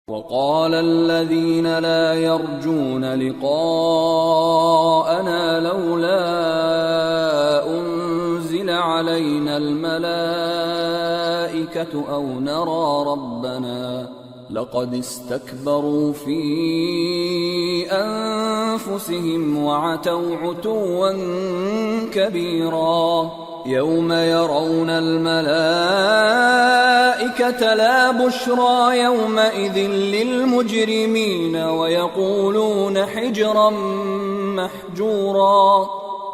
وقال الذين لا يرجون لقاءنا لولا أنزل علينا الملائكة أو نرى ربنا لقد استكبروا في أنفسهم وعتوا عتوا كبيرا يوم يرون الملائكة لا بشرى يومئذ للمجرمين ويقولون حجرا محجورا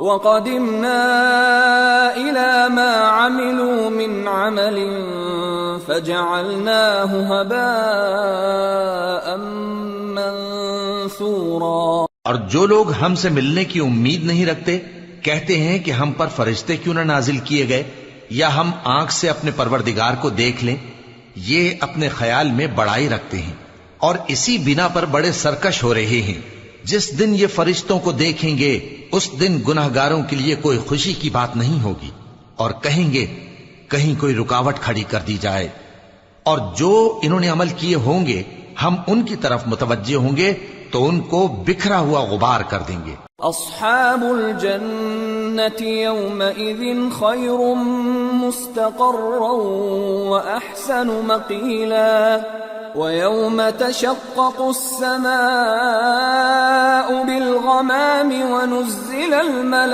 وقدمنا إلى ما عملوا من عمل فجعلناه هباء منثورا۔ اور جو لوگ ہم سے ملنے کی امید نہیں رکھتے کہتے ہیں کہ ہم پر فرشتے کیوں نہ نازل کیے گئے یا ہم آنکھ سے اپنے پروردگار کو دیکھ لیں، یہ اپنے خیال میں بڑائی رکھتے ہیں اور اسی بنا پر بڑے سرکش ہو رہے ہیں۔ جس دن یہ فرشتوں کو دیکھیں گے اس دن گناہگاروں کے لیے کوئی خوشی کی بات نہیں ہوگی اور کہیں گے کہیں کوئی رکاوٹ کھڑی کر دی جائے، اور جو انہوں نے عمل کیے ہوں گے ہم ان کی طرف متوجہ ہوں گے تو ان کو بکھرا ہوا غبار کر دیں گے۔ اصحاب الجنة يومئذ خير مستقرا واحسن مقيلا ويوم تشقق السماء بالغمام ونزل الملائكة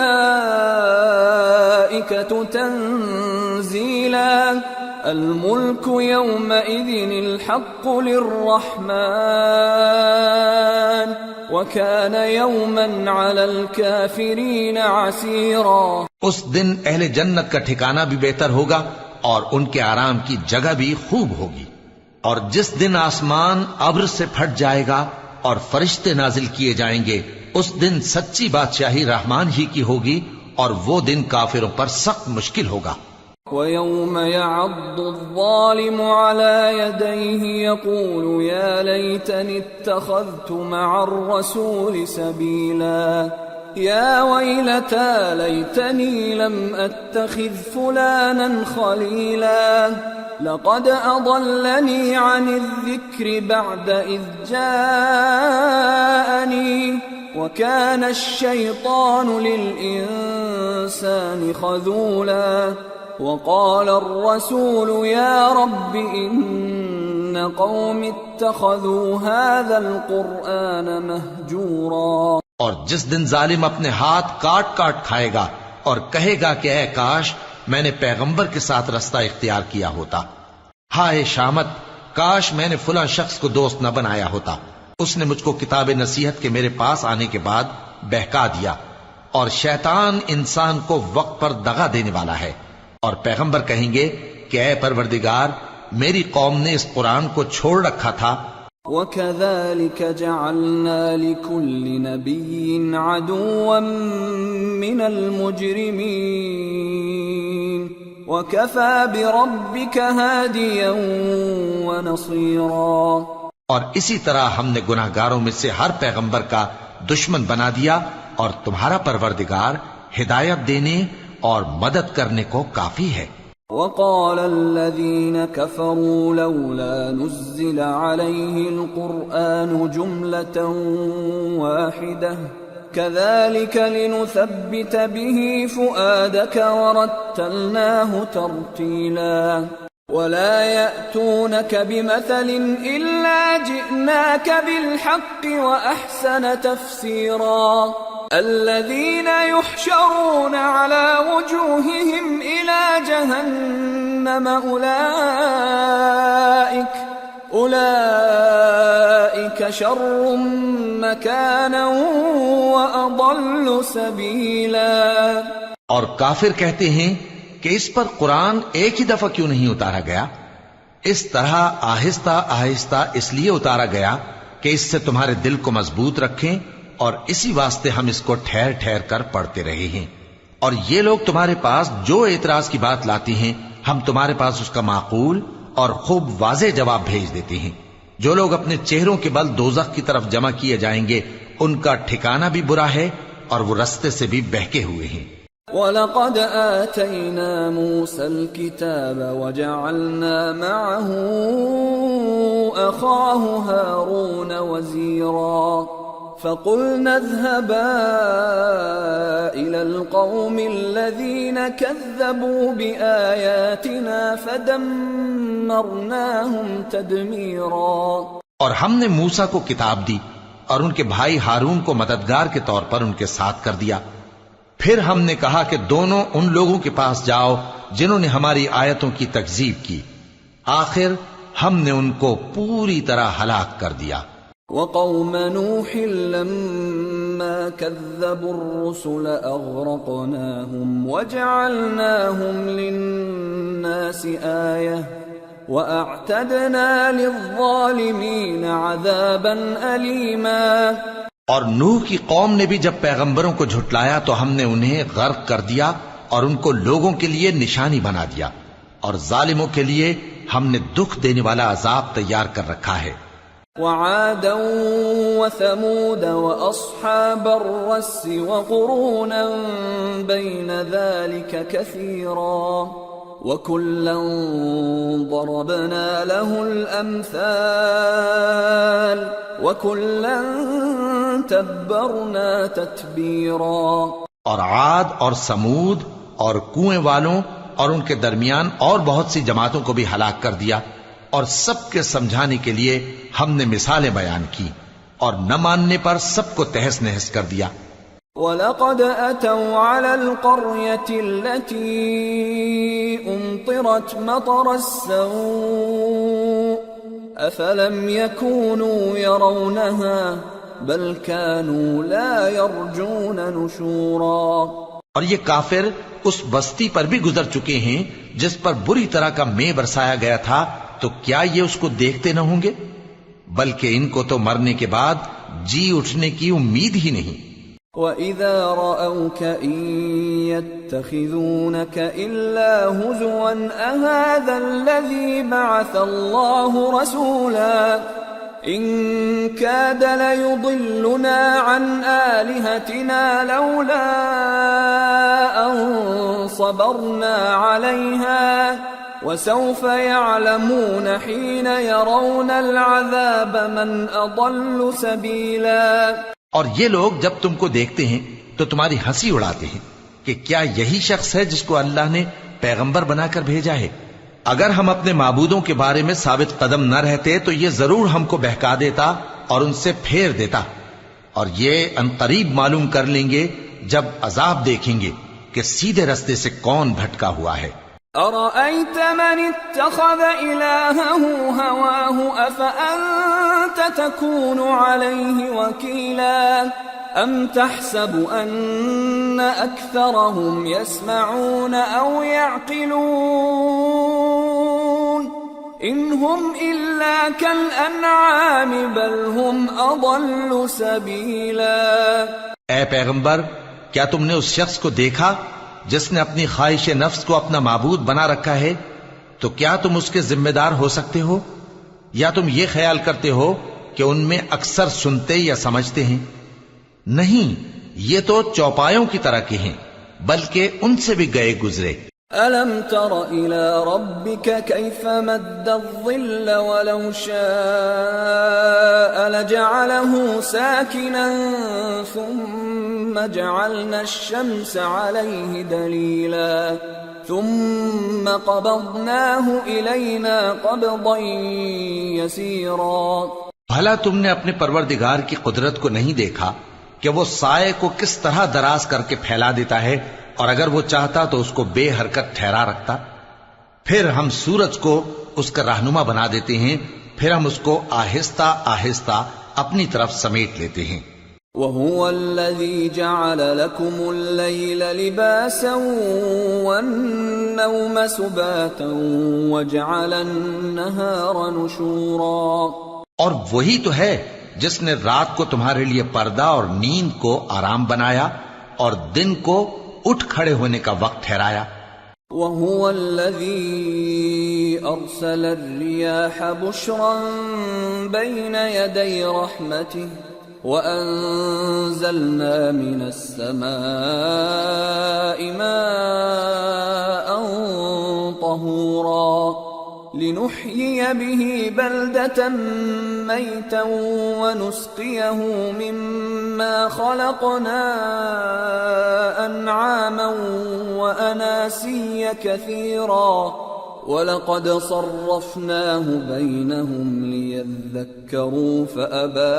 تنزيلا الملك يومئذ الحق للرحمن وكان يوما على الكافرين عسيرا۔ اس دن اہل جنت کا ٹھکانہ بھی بہتر ہوگا اور ان کے آرام کی جگہ بھی خوب ہوگی۔ اور جس دن آسمان ابر سے پھٹ جائے گا اور فرشتے نازل کیے جائیں گے اس دن سچی بادشاہی رحمان ہی کی ہوگی اور وہ دن کافروں پر سخت مشکل ہوگا۔ وَيَوْمَ يَعَضُّ الظَّالِمُ عَلَى يَدَيْهِ يَقُولُ يَا لَيْتَنِي اتَّخَذْتُ مَعَ الرَّسُولِ سَبِيلًا يَا وَيْلَتَى لَيْتَنِي لَمْ أَتَّخِذْ فُلَانًا خَلِيلًا لقد أضلني عن الذكر بعد إذ جاءني وكان الشيطان للإنسان خذولا وقال الرسول يا رب إن قوم اتخذوا هذا القرآن مهجورا۔ اور جس دن ظالم اپنے ہاتھ کاٹ کاٹ کھائے گا اور کہے گا کہ اے کاش میں نے پیغمبر کے ساتھ رستہ اختیار کیا ہوتا، ہائے شامت کاش میں نے فلاں شخص کو دوست نہ بنایا ہوتا، اس نے مجھ کو کتاب نصیحت کے میرے پاس آنے کے بعد بہکا دیا۔ اور شیطان انسان کو وقت پر دغا دینے والا ہے، اور پیغمبر کہیں گے کہ اے پروردگار میری قوم نے اس قرآن کو چھوڑ رکھا تھا۔ وَكَذَلِكَ جَعَلْنَا لِكُلِّ نَبِيٍّ عَدُوًّا مِّنَ الْمُجْرِمِينَ وَكَفَى بِرَبِّكَ هَادِيًا وَنَصِيرًا۔ اور اسی طرح ہم نے گناہگاروں میں سے ہر پیغمبر کا دشمن بنا دیا، اور تمہارا پروردگار ہدایت دینے اور مدد کرنے کو کافی ہے۔ وقال الذين كفروا لولا نزل عليه القرآن جملة واحدة كذلك لنثبت به فؤادك ورتلناه ترتيلا ولا يأتونك بمثل إلا جئناك بالحق وأحسن تفسيرا الذين يحشرون على وجوههم إلى جهنم أولئك شر مكانا وأضل سبيلا۔ اور کافر کہتے ہیں کہ اس پر قرآن ایک ہی دفعہ کیوں نہیں اتارا گیا؟ اس طرح آہستہ آہستہ اس لیے اتارا گیا کہ اس سے تمہارے دل کو مضبوط رکھیں، اور اسی واسطے ہم اس کو ٹھہر ٹھہر کر پڑھتے رہے ہیں۔ اور یہ لوگ تمہارے پاس جو اعتراض کی بات لاتی ہیں ہم تمہارے پاس اس کا معقول اور خوب واضح جواب بھیج دیتے ہیں۔ جو لوگ اپنے چہروں کے بل دوزخ کی طرف جمع کیے جائیں گے ان کا ٹھکانہ بھی برا ہے اور وہ رستے سے بھی بہکے ہوئے ہیں۔ وَلَقَدْ آتَيْنَا مُوسَى الْكِتَابَ وَجَعَلْنَا مَعَهُ أَخَاهُ هَارُونَ وَزِيرًا فَقُلْنَا اذْهَبَا إِلَى الْقَوْمِ الَّذِينَ كَذَّبُوا بِآيَاتِنَا فَدَمَّرْنَاهُمْ تَدْمِيرًا۔ اور ہم نے موسیٰ کو کتاب دی اور ان کے بھائی ہارون کو مددگار کے طور پر ان کے ساتھ کر دیا۔ پھر ہم نے کہا کہ دونوں ان لوگوں کے پاس جاؤ جنہوں نے ہماری آیتوں کی تکذیب کی، آخر ہم نے ان کو پوری طرح ہلاک کر دیا۔ وَقَوْمَ نُوحٍ لَمَّا كَذَّبُوا الرُّسُلَ أَغْرَقْنَاهُمْ وَجَعَلْنَاهُمْ لِلنَّاسِ آيَةً وَأَعْتَدْنَا لِلظَّالِمِينَ عَذَابًا أَلِيمًا۔ اور نوح کی قوم نے بھی جب پیغمبروں کو جھٹلایا تو ہم نے انہیں غرق کر دیا اور ان کو لوگوں کے لیے نشانی بنا دیا، اور ظالموں کے لیے ہم نے دکھ دینے والا عذاب تیار کر رکھا ہے۔ وعادا وثمود وأصحاب الرس وقرونا بين ذلك كثيرا وكلا ضربنا له الأمثال وكلا تبرنا تتبیرا۔ اور عاد اور سمود اور کنویں والوں اور ان کے درمیان اور بہت سی جماعتوں کو بھی ہلاک کر دیا، اور سب کے سمجھانے کے لیے ہم نے مثالیں بیان کی، اور نہ ماننے پر سب کو تہس نہس کر دیا۔ وَلَقَدْ أَتَوْا عَلَى الْقَرْيَةِ الَّتِي أُمْطِرَتْ مَطَرَ السَّوْءِ أَفَلَمْ يَكُونُوا يَرَوْنَهَا بَلْ كَانُوا لَا يَرْجُونَ نُشُورًا۔ اور یہ کافر اس بستی پر بھی گزر چکے ہیں جس پر بری طرح کا مے برسایا گیا تھا، تو کیا یہ اس کو دیکھتے نہ ہوں گے؟ بلکہ ان کو تو مرنے کے بعد جی اٹھنے کی امید ہی نہیں۔ وَإِذَا رَأَوْكَ إِن يَتَّخِذُونَكَ إِلَّا هُزُوًا أَهَذَا الَّذِي بَعَثَ اللَّهُ رَسُولًا إِن كَادَ لَيُضِلُّنَا عَنْ آلِهَتِنَا لَوْلَا أَن صَبَرْنَا عَلَيْهَا وَسَوْفَ يَعْلَمُونَ حِينَ يَرَوْنَ الْعَذَابَ مَنْ أَضَلُّ سَبِيلًا۔ اور یہ لوگ جب تم کو دیکھتے ہیں تو تمہاری ہنسی اڑاتے ہیں کہ کیا یہی شخص ہے جس کو اللہ نے پیغمبر بنا کر بھیجا ہے؟ اگر ہم اپنے معبودوں کے بارے میں ثابت قدم نہ رہتے تو یہ ضرور ہم کو بہکا دیتا اور ان سے پھیر دیتا، اور یہ عنقریب معلوم کر لیں گے جب عذاب دیکھیں گے کہ سیدھے رستے سے کون بھٹکا ہوا ہے۔ أَرَأَيْتَ مَنِ اتَّخَذَ إِلَٰهَهُ هَوَاهُ أَفَأَنتَ تَكُونُ عَلَيْهِ وَكِيلًا أَمْ تَحْسَبُ أَنَّ أَكْثَرَهُمْ يَسْمَعُونَ أَوْ يَعْقِلُونَ إِنْ هُمْ إِلَّا كَالْأَنْعَامِ بَلْ هُمْ أَضَلُّ سَبِيلًا۔ اے پیغمبر، کیا تم نے اس شخص کو دیکھا جس نے اپنی خواہش نفس کو اپنا معبود بنا رکھا ہے؟ تو کیا تم اس کے ذمہ دار ہو سکتے ہو؟ یا تم یہ خیال کرتے ہو کہ ان میں اکثر سنتے یا سمجھتے ہیں؟ نہیں، یہ تو چوپایوں کی طرح کے ہیں، بلکہ ان سے بھی گئے گزرے۔ أَلَمْ تَرَ إِلَى رَبِّكَ كَيْفَ مَدَّ الظِّلَّ وَلَوْ شَاءَ لَجَعَلَهُ سَاكِنًا ثُمَّ جَعَلْنَا الشَّمْسَ عَلَيْهِ دَلِيلًا ثُمَّ قَبَضْنَاهُ إِلَيْنَا قَبْضًا يَسِيرًا۔ بھلا تم نے اپنے پروردگار کی قدرت کو نہیں دیکھا کہ وہ سائے کو کس طرح دراز کر کے پھیلا دیتا ہے، اور اگر وہ چاہتا تو اس کو بے حرکت ٹھہرا رکھتا؟ پھر ہم سورج کو اس کا رہنما بنا دیتے ہیں، پھر ہم اس کو آہستہ آہستہ اپنی طرف سمیٹ لیتے ہیں۔ وَهُوَ الَّذِي جَعَلَ لَكُمُ اللَّيْلَ لِبَاسًا وَالنَّوْمَ سُبَاتًا وَجَعَلَ النَّهَارَ نُشُورًا۔ اور وہی تو ہے جس نے رات کو تمہارے لیے پردہ اور نیند کو آرام بنایا اور دن کو اٹھ کھڑے ہونے کا وقت ٹھہرایا۔ وَهُوَ الَّذِي أَرْسَلَ الرِّيَاحَ بُشْرًا بَيْنَ يَدَيْ رَحْمَتِهِ وَأَنزَلْنَا مِنَ السَّمَاءِ مَاءً طَهُورًا لِنُحْيِيَ بِهِ بَلْدَةً مَيْتًا وَنُسْقِيَهُ مِمَّا خَلَقْنَا أَنْعَامًا وَأَنَاسِيَّ كَثِيرًا وَلَقَدْ صَرَّفْنَاهُ بَيْنَهُمْ لِيَذَّكَّرُوا فَأَبَى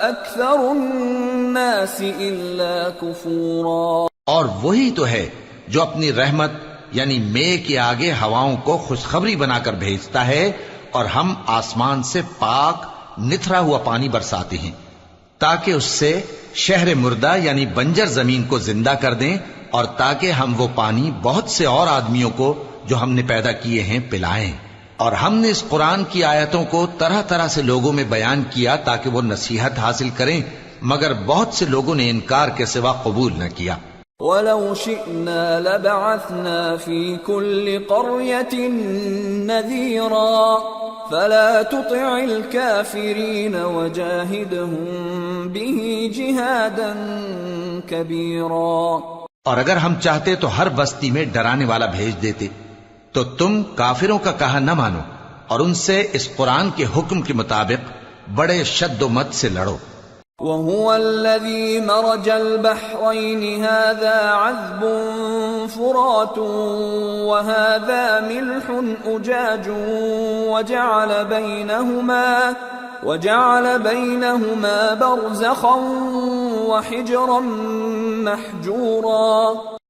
أَكْثَرُ النَّاسِ إِلَّا كُفُورًا۔ اور وہی تو ہے جو اپنی رحمت یعنی مے کے آگے ہواؤں کو خوشخبری بنا کر بھیجتا ہے، اور ہم آسمان سے پاک نتھرا ہوا پانی برساتے ہیں تاکہ اس سے شہر مردہ یعنی بنجر زمین کو زندہ کر دیں، اور تاکہ ہم وہ پانی بہت سے اور آدمیوں کو جو ہم نے پیدا کیے ہیں پلائیں۔ اور ہم نے اس قرآن کی آیتوں کو طرح طرح سے لوگوں میں بیان کیا تاکہ وہ نصیحت حاصل کریں، مگر بہت سے لوگوں نے انکار کے سوا قبول نہ کیا۔ وَلَوْ شِئْنَا لَبَعَثْنَا فِي كُلِّ قَرْيَةٍ نَذِيرًا فَلَا تُطِعِ الْكَافِرِينَ وَجَاهِدْهُمْ بِهِ جِهَادًا كَبِيرًا۔ اور اگر ہم چاہتے تو ہر بستی میں ڈرانے والا بھیج دیتے، تو تم کافروں کا کہا نہ مانو اور ان سے اس قرآن کے حکم کے مطابق بڑے شد و مت سے لڑو۔ وَهُوَ الَّذِي مَرَجَ الْبَحْرَيْنِ هَذَا عَذْبٌ فُرَاتٌ وَهَذَا مِلْحٌ أُجَاجٌ وَجَعَلَ بَيْنَهُمَا بَرْزَخًا وَحِجْرًا مَحْجُورًا۔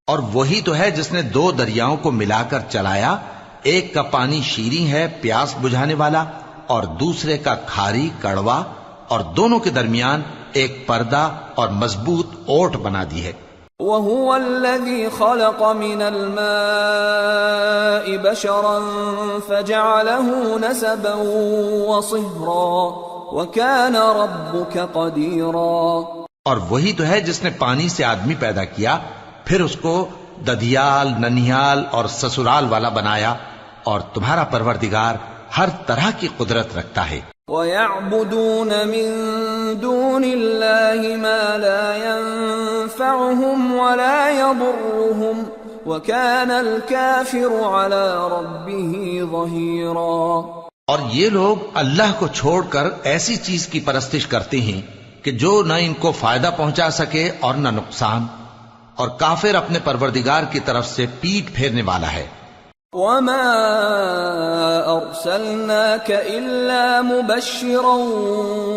اور وہی تو ہے جس نے دو دریاؤں کو ملا کر چلایا، ایک کا پانی شیریں ہے پیاس بجھانے والا، اور دوسرے کا کھاری کڑوا، اور دونوں کے درمیان ایک پردہ اور مضبوط اوٹ بنا دی ہے۔ وَهُوَ الَّذِي خَلَقَ مِنَ الْمَاءِ بَشَرًا فَجَعَلَهُ نَسَبًا وَصِهْرًا وَكَانَ رَبُّكَ قَدِيرًا۔ اور وہی تو ہے جس نے پانی سے آدمی پیدا کیا، پھر اس کو ددیال، ننیال اور سسرال والا بنایا، اور تمہارا پروردگار ہر طرح کی قدرت رکھتا ہے۔ وَيَعْبُدُونَ مِن دُونِ اللَّهِ مَا لَا يَنفَعُهُمْ وَلَا يَضُرُّهُمْ وَكَانَ الْكَافِرُ عَلَى رَبِّهِ ظَهِيرًا۔ اور یہ لوگ اللہ کو چھوڑ کر ایسی چیز کی پرستش کرتے ہیں کہ جو نہ ان کو فائدہ پہنچا سکے اور نہ نقصان، اور کافر اپنے پروردگار کی طرف سے پیٹ پھیرنے والا ہے۔ وَمَا أَرْسَلْنَاكَ إِلَّا مُبَشِّرًا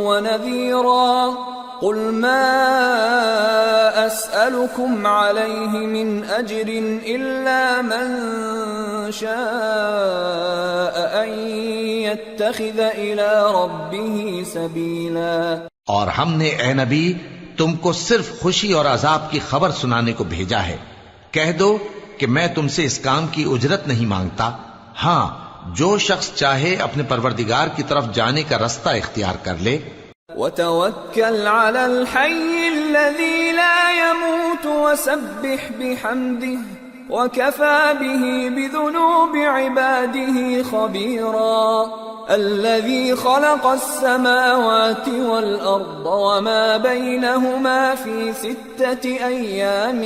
وَنَذِيرًا قُلْ مَا أَسْأَلُكُمْ عَلَيْهِ مِنْ أَجْرٍ إِلَّا مَنْ شَاءَ أَنْ يَتَّخِذَ إِلَى رَبِّهِ سَبِيلًا۔ اور ہم نے اے نبی تم کو صرف خوشی اور عذاب کی خبر سنانے کو بھیجا ہے۔ کہہ دو کہ میں تم سے اس کام کی اجرت نہیں مانگتا، ہاں جو شخص چاہے اپنے پروردگار کی طرف جانے کا رستہ اختیار کر لے۔ وَتَوَكَّلْ عَلَى الْحَيِّ الَّذِي لَا يَمُوتُ وَسَبِّحْ بِحَمْدِهِ وَكَفَى بِهِ بِذُنُوبِ عِبَادِهِ خَبِيرًا۔ الَّذِي خَلَقَ السَّمَاوَاتِ وَالْأَرْضَ وَمَا بَيْنَهُمَا فِي 6 أَيَّامٍ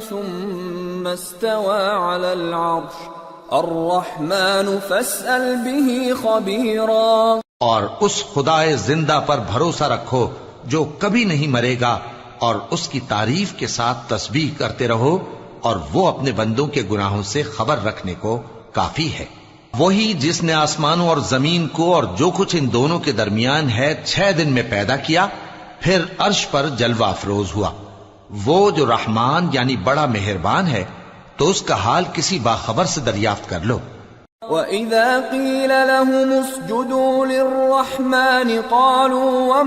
ثُمَّ اسْتَوَى عَلَى الْعَرْشِ الرَّحْمَنُ فَاسْأَلْ بِهِ خَبِيرًا۔ اور اس خدائے زندہ پر بھروسہ رکھو جو کبھی نہیں مرے گا، اور اس کی تعریف کے ساتھ تسبیح کرتے رہو، اور وہ اپنے بندوں کے گناہوں سے خبر رکھنے کو کافی ہے۔ وہی جس نے آسمانوں اور زمین کو اور جو کچھ ان دونوں کے درمیان ہے 6 دن میں پیدا کیا، پھر عرش پر جلوہ افروز ہوا۔ وہ جو رحمان یعنی بڑا مہربان ہے، تو اس کا حال کسی باخبر سے دریافت کر لو۔ وَإِذَا قِيلَ لَهُمُ اسْجُدُوا لِلرَّحْمَنِ قَالُوا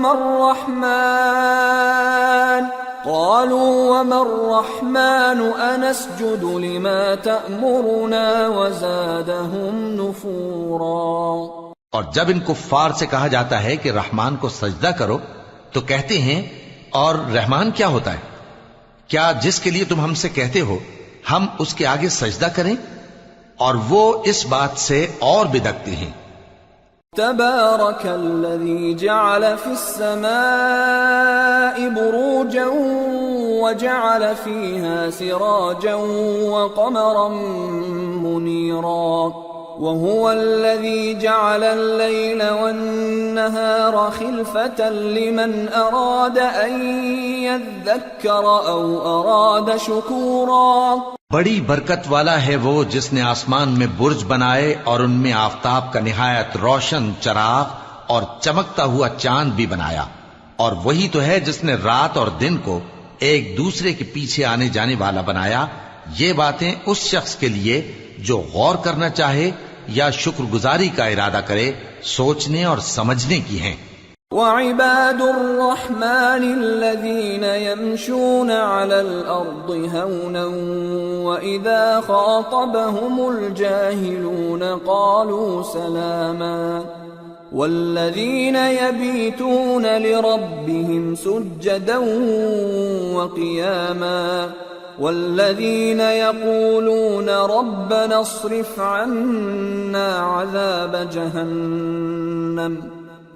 وَمَا الرَّحْمَنُ أَنَسْجُدُ لِمَا تَأْمُرُنَا وَزَادَهُمْ نُفُورًا۔ اور جب ان کفار سے کہا جاتا ہے کہ رحمان کو سجدہ کرو، تو کہتے ہیں اور رحمان کیا ہوتا ہے؟ کیا جس کے لیے تم ہم سے کہتے ہو ہم اس کے آگے سجدہ کریں؟ اور وہ اس بات سے اور بدکتے ہیں تبارك الذي جعل في السماء بروجا وجعل فيها سراجا وقمرا منيرا وهو الذي جعل الليل والنهار خلفة لمن أراد أن يذكر أو أراد شكورا. بڑی برکت والا ہے وہ جس نے آسمان میں برج بنائے اور ان میں آفتاب کا نہایت روشن چراغ اور چمکتا ہوا چاند بھی بنایا، اور وہی تو ہے جس نے رات اور دن کو ایک دوسرے کے پیچھے آنے جانے والا بنایا. یہ باتیں اس شخص کے لیے جو غور کرنا چاہے یا شکر گزاری کا ارادہ کرے سوچنے اور سمجھنے کی ہیں. وعباد الرحمن الذين يمشون على الأرض هونا وإذا خاطبهم الجاهلون قالوا سلاما والذين يبيتون لربهم سجدا وقياما والذين يقولون ربنا اصرف عنا عذاب جهنم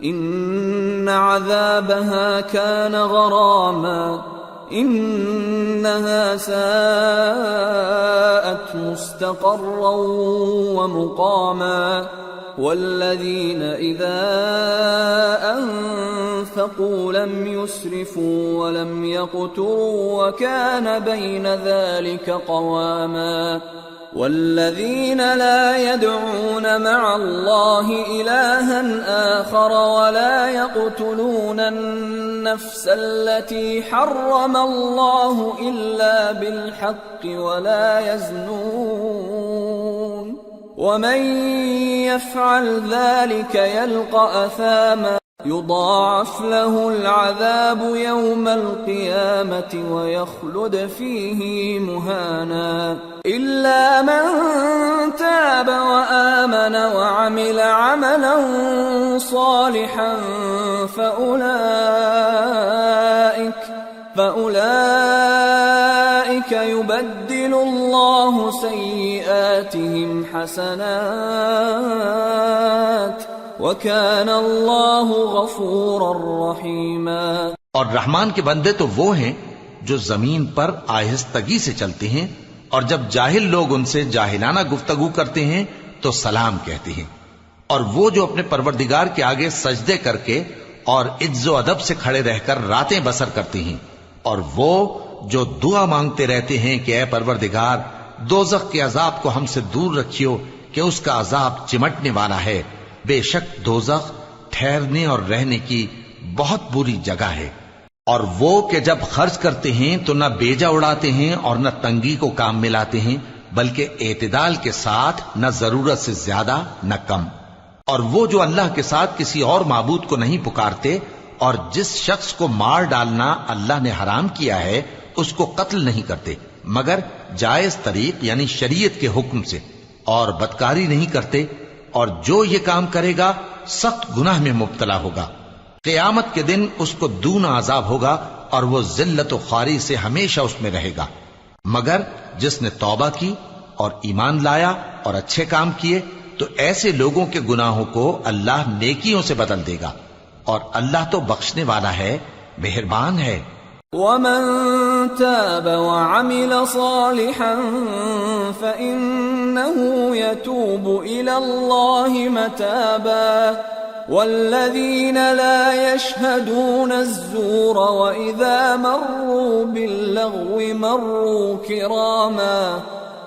إن عذابها كان غراما إنها ساءت مستقرا ومقاما والذين إذا أنفقوا لم يسرفوا ولم يقتروا وكان بين ذلك قواما والذين لا يدعون مع الله إلها آخر ولا يقتلون النفس التي حرم الله إلا بالحق ولا يزنون ومن يفعل ذلك يلقى أثاما يضاعف له العذاب يوم القيامة ويخلد فيه مهانا إلا من تاب وآمن وعمل عملا صالحا فأولئك يبدل الله سيئاتهم حسنات وَكَانَ اللَّهُ غَفُورًا رَحِيمًا. اور رحمان کے بندے تو وہ ہیں جو زمین پر آہستگی سے چلتے ہیں، اور جب جاہل لوگ ان سے جاہلانہ گفتگو کرتے ہیں تو سلام کہتے ہیں، اور وہ جو اپنے پروردگار کے آگے سجدے کر کے اور عز و ادب سے کھڑے رہ کر راتیں بسر کرتے ہیں، اور وہ جو دعا مانگتے رہتے ہیں کہ اے پروردگار دوزخ کے عذاب کو ہم سے دور رکھیو کہ اس کا عذاب چمٹنے والا ہے. بے شک دوزخ ٹھہرنے اور رہنے کی بہت بری جگہ ہے. اور وہ کہ جب خرچ کرتے ہیں تو نہ بیجا اڑاتے ہیں اور نہ تنگی کو کام میں لاتے ہیں، بلکہ اعتدال کے ساتھ نہ ضرورت سے زیادہ نہ کم. اور وہ جو اللہ کے ساتھ کسی اور معبود کو نہیں پکارتے، اور جس شخص کو مار ڈالنا اللہ نے حرام کیا ہے اس کو قتل نہیں کرتے مگر جائز طریق یعنی شریعت کے حکم سے، اور بدکاری نہیں کرتے، اور جو یہ کام کرے گا سخت گناہ میں مبتلا ہوگا. قیامت کے دن اس کو دونا عذاب ہوگا اور وہ ذلت و خواری سے ہمیشہ اس میں رہے گا. مگر جس نے توبہ کی اور ایمان لایا اور اچھے کام کیے تو ایسے لوگوں کے گناہوں کو اللہ نیکیوں سے بدل دے گا، اور اللہ تو بخشنے والا ہے، مہربان ہے. وَمَن تَابَ وَعَمِلَ صَالِحًا فَإِنَّهُ يَتُوبُ إِلَى اللَّهِ مَتَابًا وَالَّذِينَ لَا يَشْهَدُونَ الزُّورَ وَإِذَا مَرُّوا بِاللَّغْوِ مَرُّوا كِرَامًا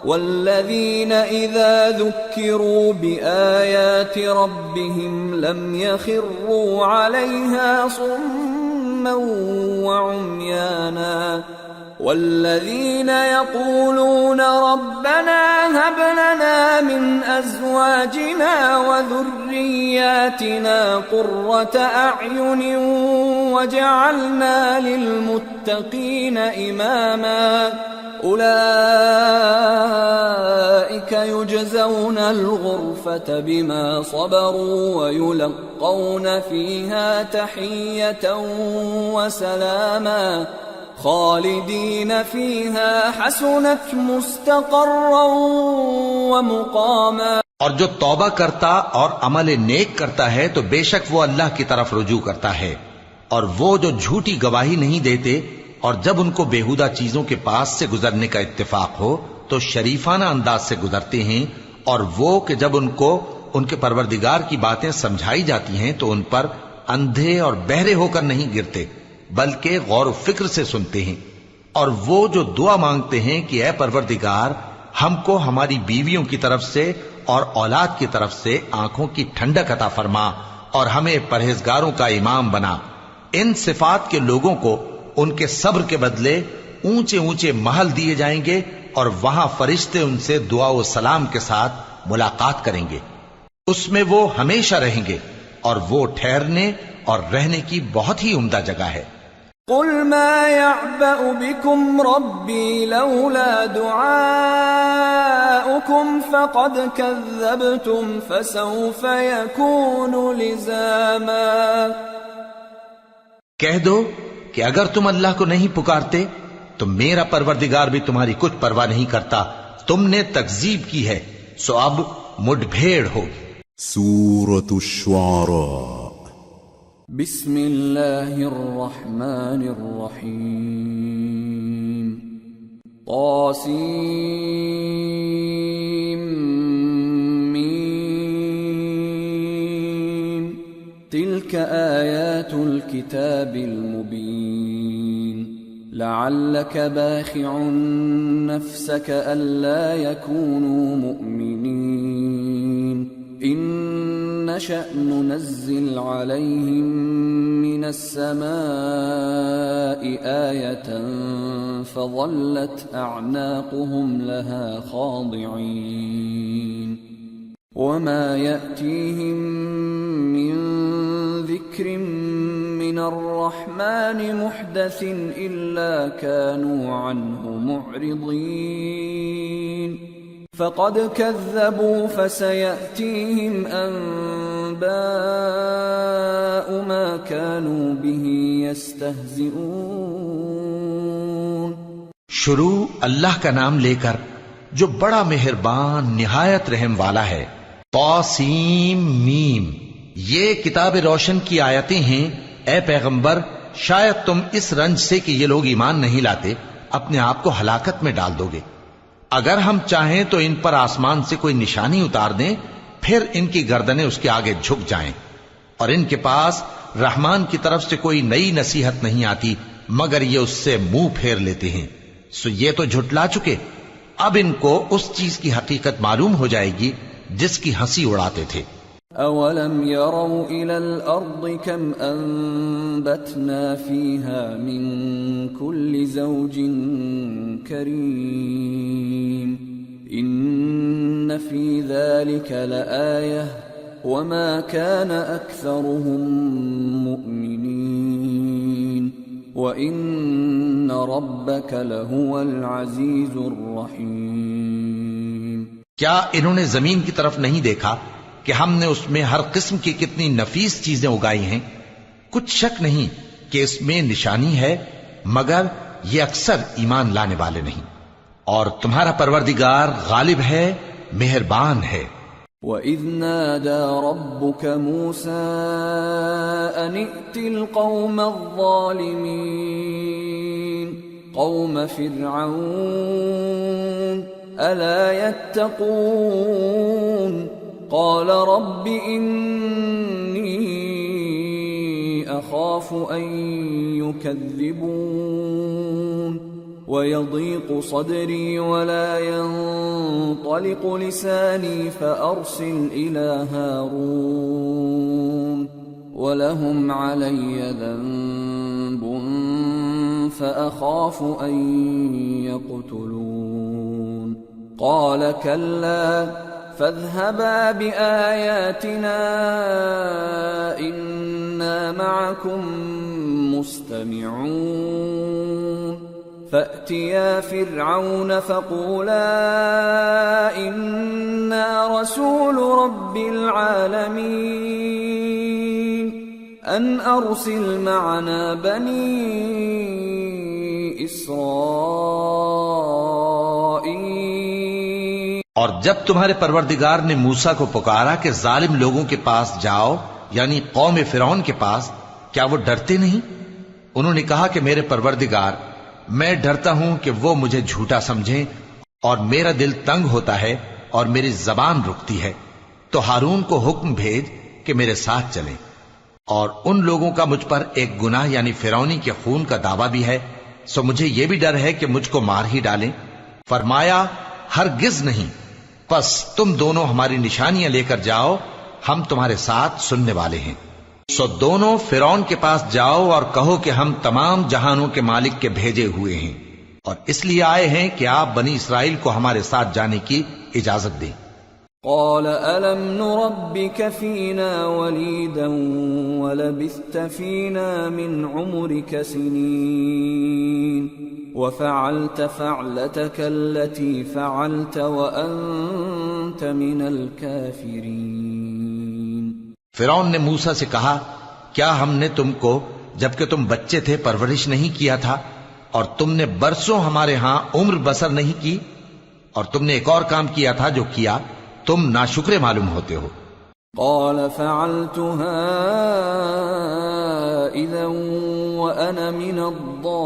وَالَّذِينَ إِذَا ذُكِّرُوا بِآيَاتِ رَبِّهِمْ لَمْ يَخِرُّوا عَلَيْهَا صُمًّا وَعُمْيَانًا والذين يقولون ربنا هب لنا من أزواجنا وذرياتنا قرة أعين وجعلنا للمتقين إماما أولئك يجزون الغرفة بما صبروا ويلقون فيها تحية وسلاما خالدين فيها حسنت مستقرا ومقاما. اور جو توبہ کرتا اور عمل نیک کرتا ہے تو بے شک وہ اللہ کی طرف رجوع کرتا ہے، اور وہ جو جھوٹی گواہی نہیں دیتے اور جب ان کو بیہودہ چیزوں کے پاس سے گزرنے کا اتفاق ہو تو شریفانہ انداز سے گزرتے ہیں، اور وہ کہ جب ان کو ان کے پروردگار کی باتیں سمجھائی جاتی ہیں تو ان پر اندھے اور بہرے ہو کر نہیں گرتے بلکہ غور و فکر سے سنتے ہیں، اور وہ جو دعا مانگتے ہیں کہ اے پروردگار ہم کو ہماری بیویوں کی طرف سے اور اولاد کی طرف سے آنکھوں کی ٹھنڈک عطا فرما اور ہمیں پرہیزگاروں کا امام بنا، ان صفات کے لوگوں کو ان کے صبر کے بدلے اونچے اونچے محل دیے جائیں گے، اور وہاں فرشتے ان سے دعا و سلام کے ساتھ ملاقات کریں گے، اس میں وہ ہمیشہ رہیں گے، اور وہ ٹھہرنے اور رہنے کی بہت ہی عمدہ جگہ ہے۔ قل ما يعبأ بكم ربي لولا دعاؤكم فقد كذبتم فسوف يكون لزاما۔ کہہ دو کہ اگر تم اللہ کو نہیں پکارتے تو میرا پروردگار بھی تمہاری کچھ پرواہ نہیں کرتا، تم نے تکذیب کی ہے سو اب مڈ بھیڑ ہوگی۔ سورة الشعراء۔ بسم اللہ الرحمن الرحیم۔ طاسیم میم۔ تلك آیات الكتاب المبین۔ لعلك باخع نفسك ألا يكونوا مؤمنين إن نشأ ننزل عليهم من السماء آية فظلت أعناقهم لها خاضعين وما يأتيهم من ذكر من الرحمن محدث إلا كانوا عنه معرضين فقد كذبوا فسيأتيهم أنباء ما كانوا به يستهزئون۔ شروع اللہ کا نام لے کر جو بڑا مہربان نہایت رحم والا ہے۔ طاسیم میم، یہ کتاب روشن کی آیتیں ہیں۔ اے پیغمبر شاید تم اس رنج سے کہ یہ لوگ ایمان نہیں لاتے اپنے آپ کو ہلاکت میں ڈال دو گے۔ اگر ہم چاہیں تو ان پر آسمان سے کوئی نشانی اتار دیں پھر ان کی گردنیں اس کے آگے جھک جائیں، اور ان کے پاس رحمان کی طرف سے کوئی نئی نصیحت نہیں آتی مگر یہ اس سے منہ پھیر لیتے ہیں، سو یہ تو جھٹلا چکے، اب ان کو اس چیز کی حقیقت معلوم ہو جائے گی جس کی ہنسی اڑاتے تھے۔ اولم يروا الى الارض كم انبتنا فيها من كل زوج كريم ان في ذلك لآية وما كان اكثرهم مؤمنين وان ربك لهو العزيز الرحيم۔ کیا انہوں نے زمین کی طرف نہیں دیکھا کہ ہم نے اس میں ہر قسم کی کتنی نفیس چیزیں اگائی ہیں؟ کچھ شک نہیں کہ اس میں نشانی ہے مگر یہ اکثر ایمان لانے والے نہیں، اور تمہارا پروردگار غالب ہے، مہربان ہے۔ وَإِذْ نَادَى رَبُّكَ مُوسَىٰ أَنِ ائْتِ الْقَوْمَ الظَّالِمِينَ قَوْمَ فِرْعَوْنَ أَلَا يَتَّقُونَ قال رب إني أخاف أن يكذبون ويضيق صدري ولا ينطلق لساني فأرسل إلى هارون ولهم علي ذنب فأخاف أن يقتلون قال كلا فاذهبا بآياتنا إنا معكم مستمعون فأتيا فرعون فقولا إنا رسول رب العالمين أن أرسل معنا بني إسرائيل۔ اور جب تمہارے پروردگار نے موسیٰ کو پکارا کہ ظالم لوگوں کے پاس جاؤ، یعنی قوم فرعون کے پاس، کیا وہ ڈرتے نہیں؟ انہوں نے کہا کہ میرے پروردگار، میں ڈرتا ہوں کہ وہ مجھے جھوٹا سمجھیں، اور میرا دل تنگ ہوتا ہے اور میری زبان رکتی ہے، تو ہارون کو حکم بھیج کہ میرے ساتھ چلیں۔ اور ان لوگوں کا مجھ پر ایک گناہ یعنی فرعونی کے خون کا دعویٰ بھی ہے، سو مجھے یہ بھی ڈر ہے کہ مجھ کو مار ہی ڈالیں۔ فرمایا ہرگز نہیں، پس تم دونوں ہماری نشانیاں لے کر جاؤ، ہم تمہارے ساتھ سننے والے ہیں۔ سو دونوں فرعون کے پاس جاؤ اور کہو کہ ہم تمام جہانوں کے مالک کے بھیجے ہوئے ہیں، اور اس لیے آئے ہیں کہ آپ بنی اسرائیل کو ہمارے ساتھ جانے کی اجازت دیں۔ قال ألم نربك فينا وليدا ولبثت فينا من عمرك سنين وفعلت فعلتك التي فعلت وأنت من الكافرين۔ فرعون نے موسیٰ سے کہا، کیا ہم نے تم کو جبکہ تم بچے تھے پرورش نہیں کیا تھا، اور تم نے برسوں ہمارے ہاں عمر بسر نہیں کی، اور تم نے ایک اور کام کیا تھا جو کیا تم ناشکرے معلوم ہوتے ہو۔ قال فعلتها إذا وأنا من الضالين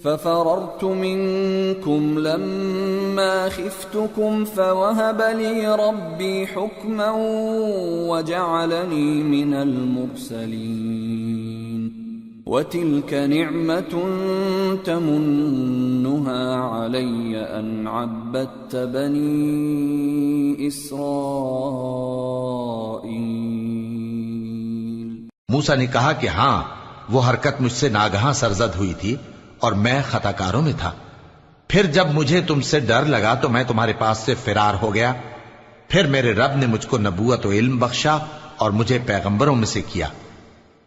ففررت منكم لما خفتكم فوهب لي ربي حكما وجعلني من المرسلين وَتِلْكَ نِعْمَةٌ تَمُنُّهَا عَلَيَّ أَنْ عَبَّدتَّ بَنِي إِسْرَائِيلَ۔ موسیٰ نے کہا کہ ہاں، وہ حرکت مجھ سے ناگہاں سرزد ہوئی تھی اور میں خطا کاروں میں تھا۔ پھر جب مجھے تم سے ڈر لگا تو میں تمہارے پاس سے فرار ہو گیا، پھر میرے رب نے مجھ کو نبوت و علم بخشا اور مجھے پیغمبروں میں سے کیا۔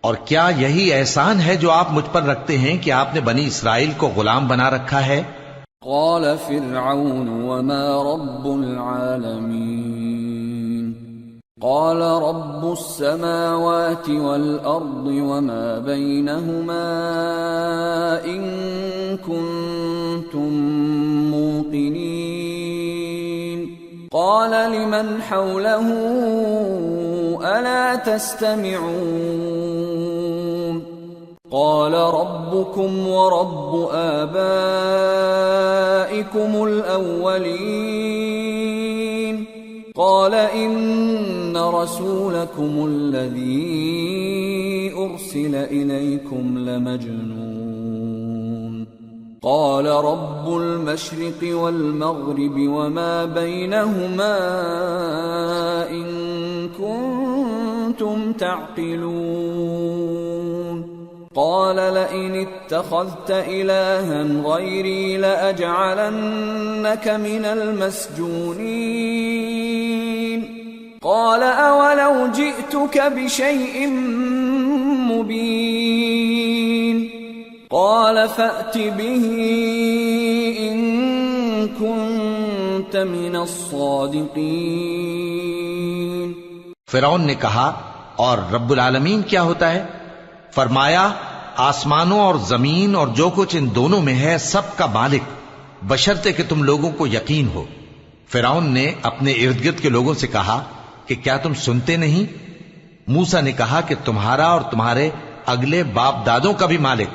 اور کیا یہی احسان ہے جو آپ مجھ پر رکھتے ہیں کہ آپ نے بنی اسرائیل کو غلام بنا رکھا ہے؟ قال فرعون وما رب العالمين قال رب السماوات والأرض وما بينهما إن كنتم موقنين قال لمن حوله ألا تستمعون قال ربكم ورب آبائكم الأولين قال إن رسولكم الذي أرسل إليكم لمجنون قال رب المشرق والمغرب وما بينهما إن كنتم تعقلون قال لئن اتخذت إلها غيري لأجعلنك من المسجونين قال أولو جئتك بشيء مبين قال فأت به إن كنت من الصادقين۔ فرعون نے کہا، اور رب العالمین کیا ہوتا ہے؟ فرمایا، آسمانوں اور زمین اور جو کچھ ان دونوں میں ہے سب کا مالک، بشرطے کہ تم لوگوں کو یقین ہو۔ فرعون نے اپنے ارد گرد کے لوگوں سے کہا کہ کیا تم سنتے نہیں؟ موسیٰ نے کہا کہ تمہارا اور تمہارے اگلے باپ دادوں کا بھی مالک۔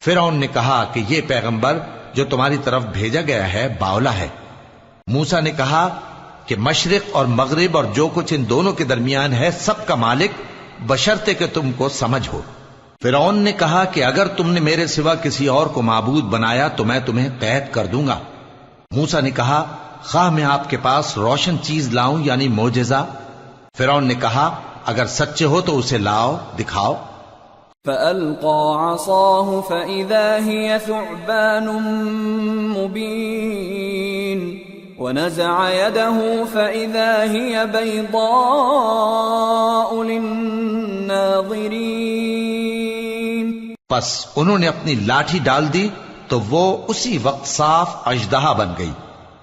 فرعون نے کہا کہ یہ پیغمبر جو تمہاری طرف بھیجا گیا ہے باولا ہے۔ موسیٰ نے کہا کہ مشرق اور مغرب اور جو کچھ ان دونوں کے درمیان ہے سب کا مالک، بشرطے کہ تم کو سمجھ ہو۔ فرعون نے کہا کہ اگر تم نے میرے سوا کسی اور کو معبود بنایا تو میں تمہیں قید کر دوں گا۔ موسیٰ نے کہا، خواہ میں آپ کے پاس روشن چیز لاؤں یعنی معجزہ؟ فرعون نے کہا، اگر سچے ہو تو اسے لاؤ، دکھاؤ۔ فألقى عصاه فإذا هي ثعبان مبين ونزع يده فإذا هي بيضاء للناظرين۔ پس انہوں نے اپنی لاٹھی ڈال دی تو وہ اسی وقت صاف اژدہا بن گئی،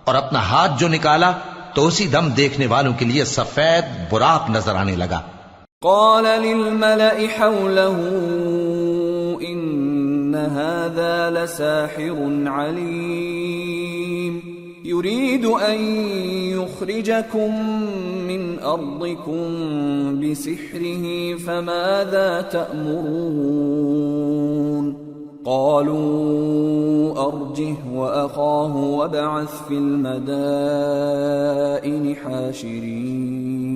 اور اپنا ہاتھ جو نکالا تو اسی دم دیکھنے والوں کے لیے سفید براق نظر آنے لگا۔ قال للملأ حوله إن هذا لساحر عليم يريد أن يخرجكم من أرضكم بسحره فماذا تأمرون قالوا أرجه وأخاه وابعث في المدائن حاشرين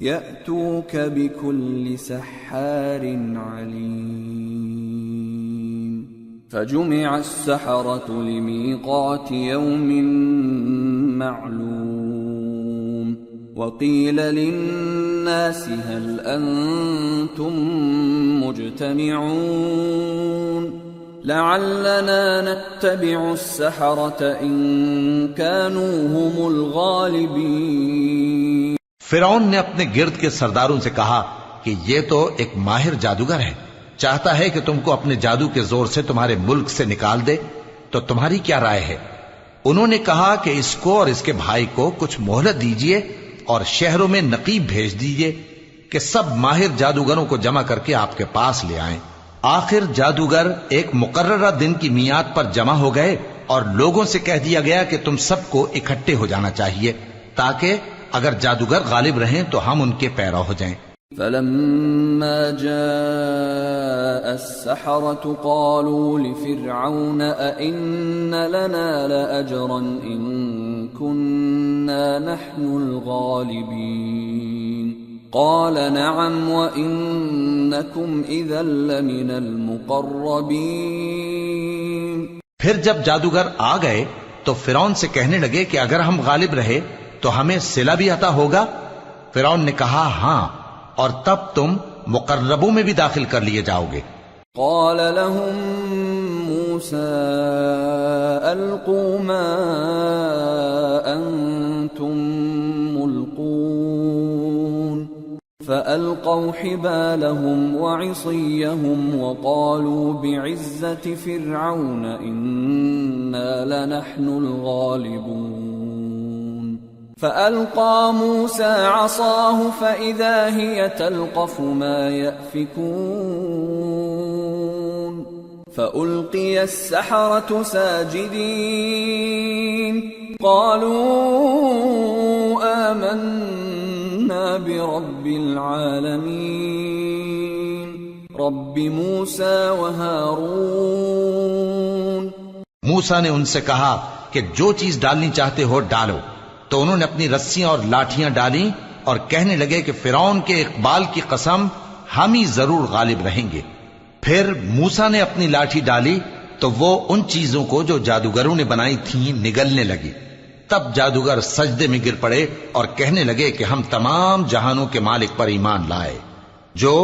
يأتوك بكل سحار عليم فجمع السحرة لميقات يوم معلوم وقيل للناس هل أنتم مجتمعون لعلنا نتبع السحرة إن كانوا هم الغالبين. فرعون نے اپنے گرد کے سرداروں سے کہا کہ یہ تو ایک ماہر جادوگر ہے، چاہتا ہے کہ تم کو اپنے جادو کے زور سے تمہارے ملک سے نکال دے، تو تمہاری کیا رائے ہے؟ انہوں نے کہا کہ اس کو اور اس کے بھائی کو کچھ مہلت دیجئے اور شہروں میں نقیب بھیج دیجئے کہ سب ماہر جادوگروں کو جمع کر کے آپ کے پاس لے آئیں. آخر جادوگر ایک مقررہ دن کی میعاد پر جمع ہو گئے اور لوگوں سے کہہ دیا گیا کہ تم سب کو اکٹھے ہو جانا چاہیے تاکہ اگر جادوگر غالب رہیں تو ہم ان کے پیرو ہو جائیں. فلما جاء السحرة قالوا لفرعون أئن لنا لأجرا إن كنا نحن الغالبين قال نعم وإنكم إذا لمن المقربين. پھر جب جادوگر آ گئے تو فرعون سے کہنے لگے کہ اگر ہم غالب رہے تو ہمیں صلہ بھی عطا ہوگا. فرعون نے کہا ہاں، اور تب تم مقربوں میں بھی داخل کر لیے جاؤ گے. قال لهم موسى ألقوا ما أنتم ملقون فألقوا حبالهم وعصيهم وقالوا بعزة فرعون إنا لنحن الغالبون فألقى موسى عصاه فإذا هي تلقف ما يأفكون فألقي السحرة ساجدين قالوا آمنا برب العالمين رب موسى وهارون. موسیٰ نے ان سے کہا کہ جو چیز ڈالنی چاہتے ہو ڈالو. تو انہوں نے اپنی رسیاں اور لاٹھیاں ڈالیں اور کہنے لگے کہ فرعون کے اقبال کی قسم ہم ہی ضرور غالب رہیں گے. پھر موسیٰ نے اپنی لاٹھی ڈالی تو وہ ان چیزوں کو جو جادوگروں نے بنائی تھیں نگلنے لگی. تب جادوگر سجدے میں گر پڑے اور کہنے لگے کہ ہم تمام جہانوں کے مالک پر ایمان لائے جو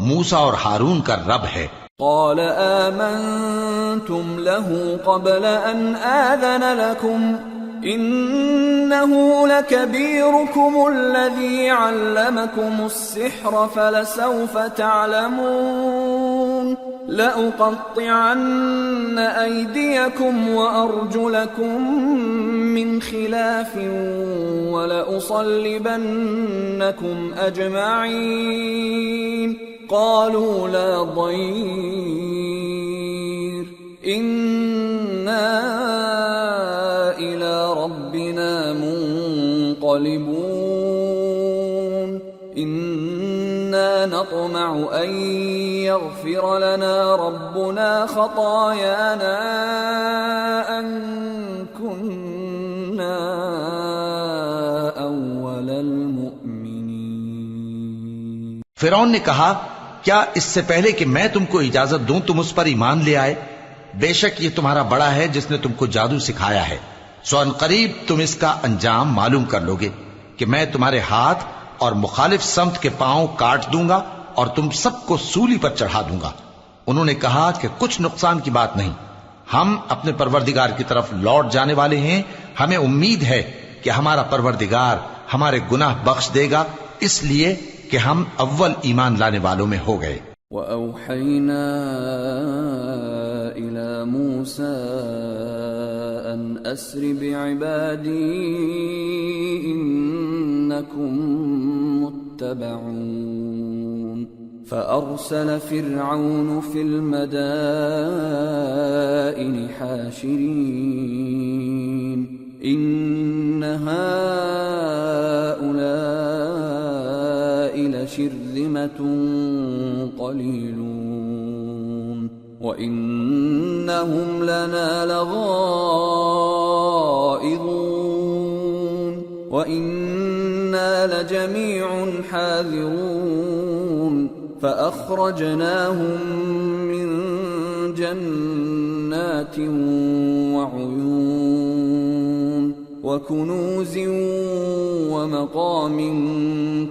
موسیٰ اور ہارون کا رب ہے. قال آمنتم له قبل أن آذن لكم إنه لكبيركم الذي علمكم السحر فلسوف تعلمون لأقطعن أيديكم وأرجلكم من خلاف ولأصلبنكم أجمعين قالوا لا ضير إنا إلى ربنا منقلبون إنا نطمع أن يغفر لنا ربنا خطايانا أن كنا أول المؤمنين. فرعون نے کہا کیا اس سے پہلے کہ میں تم کو اجازت دوں تم اس پر ایمان لے آئے؟ بے شک یہ تمہارا بڑا ہے جس نے تم کو جادو سکھایا ہے، سو ان قریب تم اس کا انجام معلوم کر لو گے کہ میں تمہارے ہاتھ اور مخالف سمت کے پاؤں کاٹ دوں گا اور تم سب کو سولی پر چڑھا دوں گا. انہوں نے کہا کہ کچھ نقصان کی بات نہیں، ہم اپنے پروردگار کی طرف لوٹ جانے والے ہیں، ہمیں امید ہے کہ ہمارا پروردگار ہمارے گناہ بخش دے گا، اس لیے کہ ہم اول ایمان لانے والوں میں ہو گئے. وَأَوْحَيْنَا إِلَى مُوسَىٰ أَنْ أَسْرِ بِعِبَادِي إِنَّكُمْ مُتَّبَعُونَ فأرسل فرعون في المدائن حاشرين إن هؤلاء لشرذمة قليلون وإنهم لنا لغائظون وإنا لجميع حاذرون فأخرجناهم من جنات وعيون وكنوز ومقام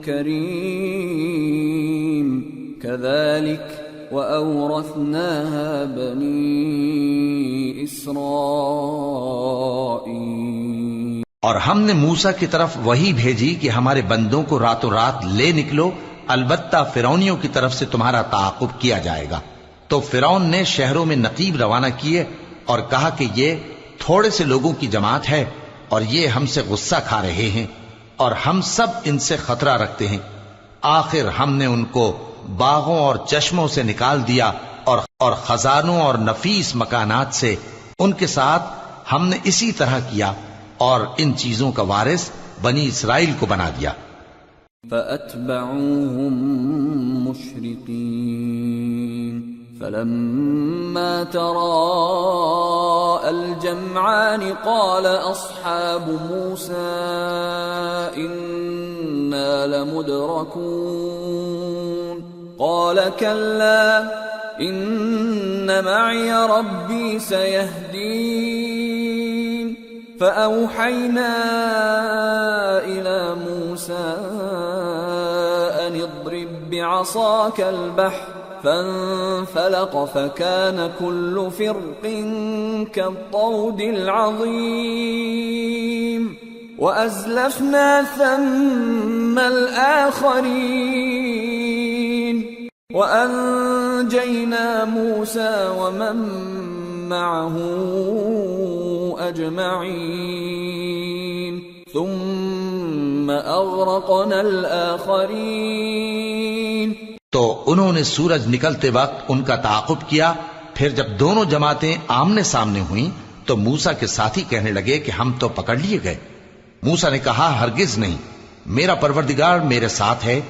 كريم كذلك وأورثناها بني إسرائيل۔ اور ہم نے موسیٰ کی طرف وہی بھیجی کہ ہمارے بندوں کو راتوں رات لے نکلو، البتہ فرعونیوں کی طرف سے تمہارا تعاقب کیا جائے گا۔ تو فرعون نے شہروں میں نقیب روانہ کیے اور کہا کہ یہ تھوڑے سے لوگوں کی جماعت ہے اور یہ ہم سے غصہ کھا رہے ہیں اور ہم سب ان سے خطرہ رکھتے ہیں۔ آخر ہم نے ان کو باغوں اور چشموں سے نکال دیا اور خزانوں اور نفیس مکانات سے ان کے ساتھ ہم نے اسی طرح کیا اور ان چیزوں کا وارث بنی اسرائیل کو بنا دیا۔ فأتبعوهم مشرقين فلما تراءى الجمعان قال أصحاب موسى إنا لمدركون قال كلا إن معي ربي سيهدين فأوحينا إلى موسى أن اضرب بعصاك البحر فانفلق فكان كل فرق كالطود العظيم وأزلفنا ثم الآخرين وأنجينا موسى ومن معه أجمعين ثم أغرقنا الآخرين۔ تو انہوں نے سورج نکلتے وقت ان کا تعاقب کیا، پھر جب دونوں جماعتیں آمنے سامنے ہوئیں تو موسیٰ کے ساتھی کہنے لگے کہ ہم تو پکڑ لیے گئے۔ موسیٰ نے کہا ہرگز نہیں، میرا پروردگار میرے ساتھ ہے،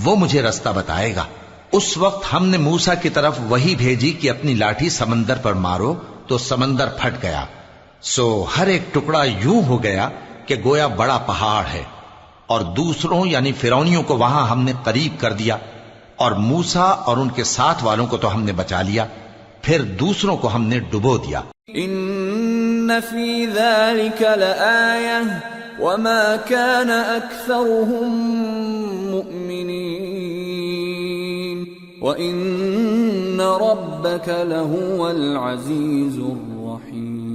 وہ مجھے رستہ بتائے گا۔ اس وقت ہم نے موسیٰ کی طرف وہی بھیجی کہ اپنی لاٹھی سمندر پر مارو تو سمندر پھٹ گیا، سو ہر ایک ٹکڑا یوں ہو گیا کہ گویا بڑا پہاڑ ہے، اور دوسروں یعنی فرعونیوں کو وہاں ہم نے قریب کر دیا، اور موسیٰ اور ان کے ساتھ والوں کو تو ہم نے بچا لیا، پھر دوسروں کو ہم نے ڈبو دیا۔ ان فی ذلک لآیہ وما كان اکثرهم مؤمنین وان ربک لہو العزیز الرحیم۔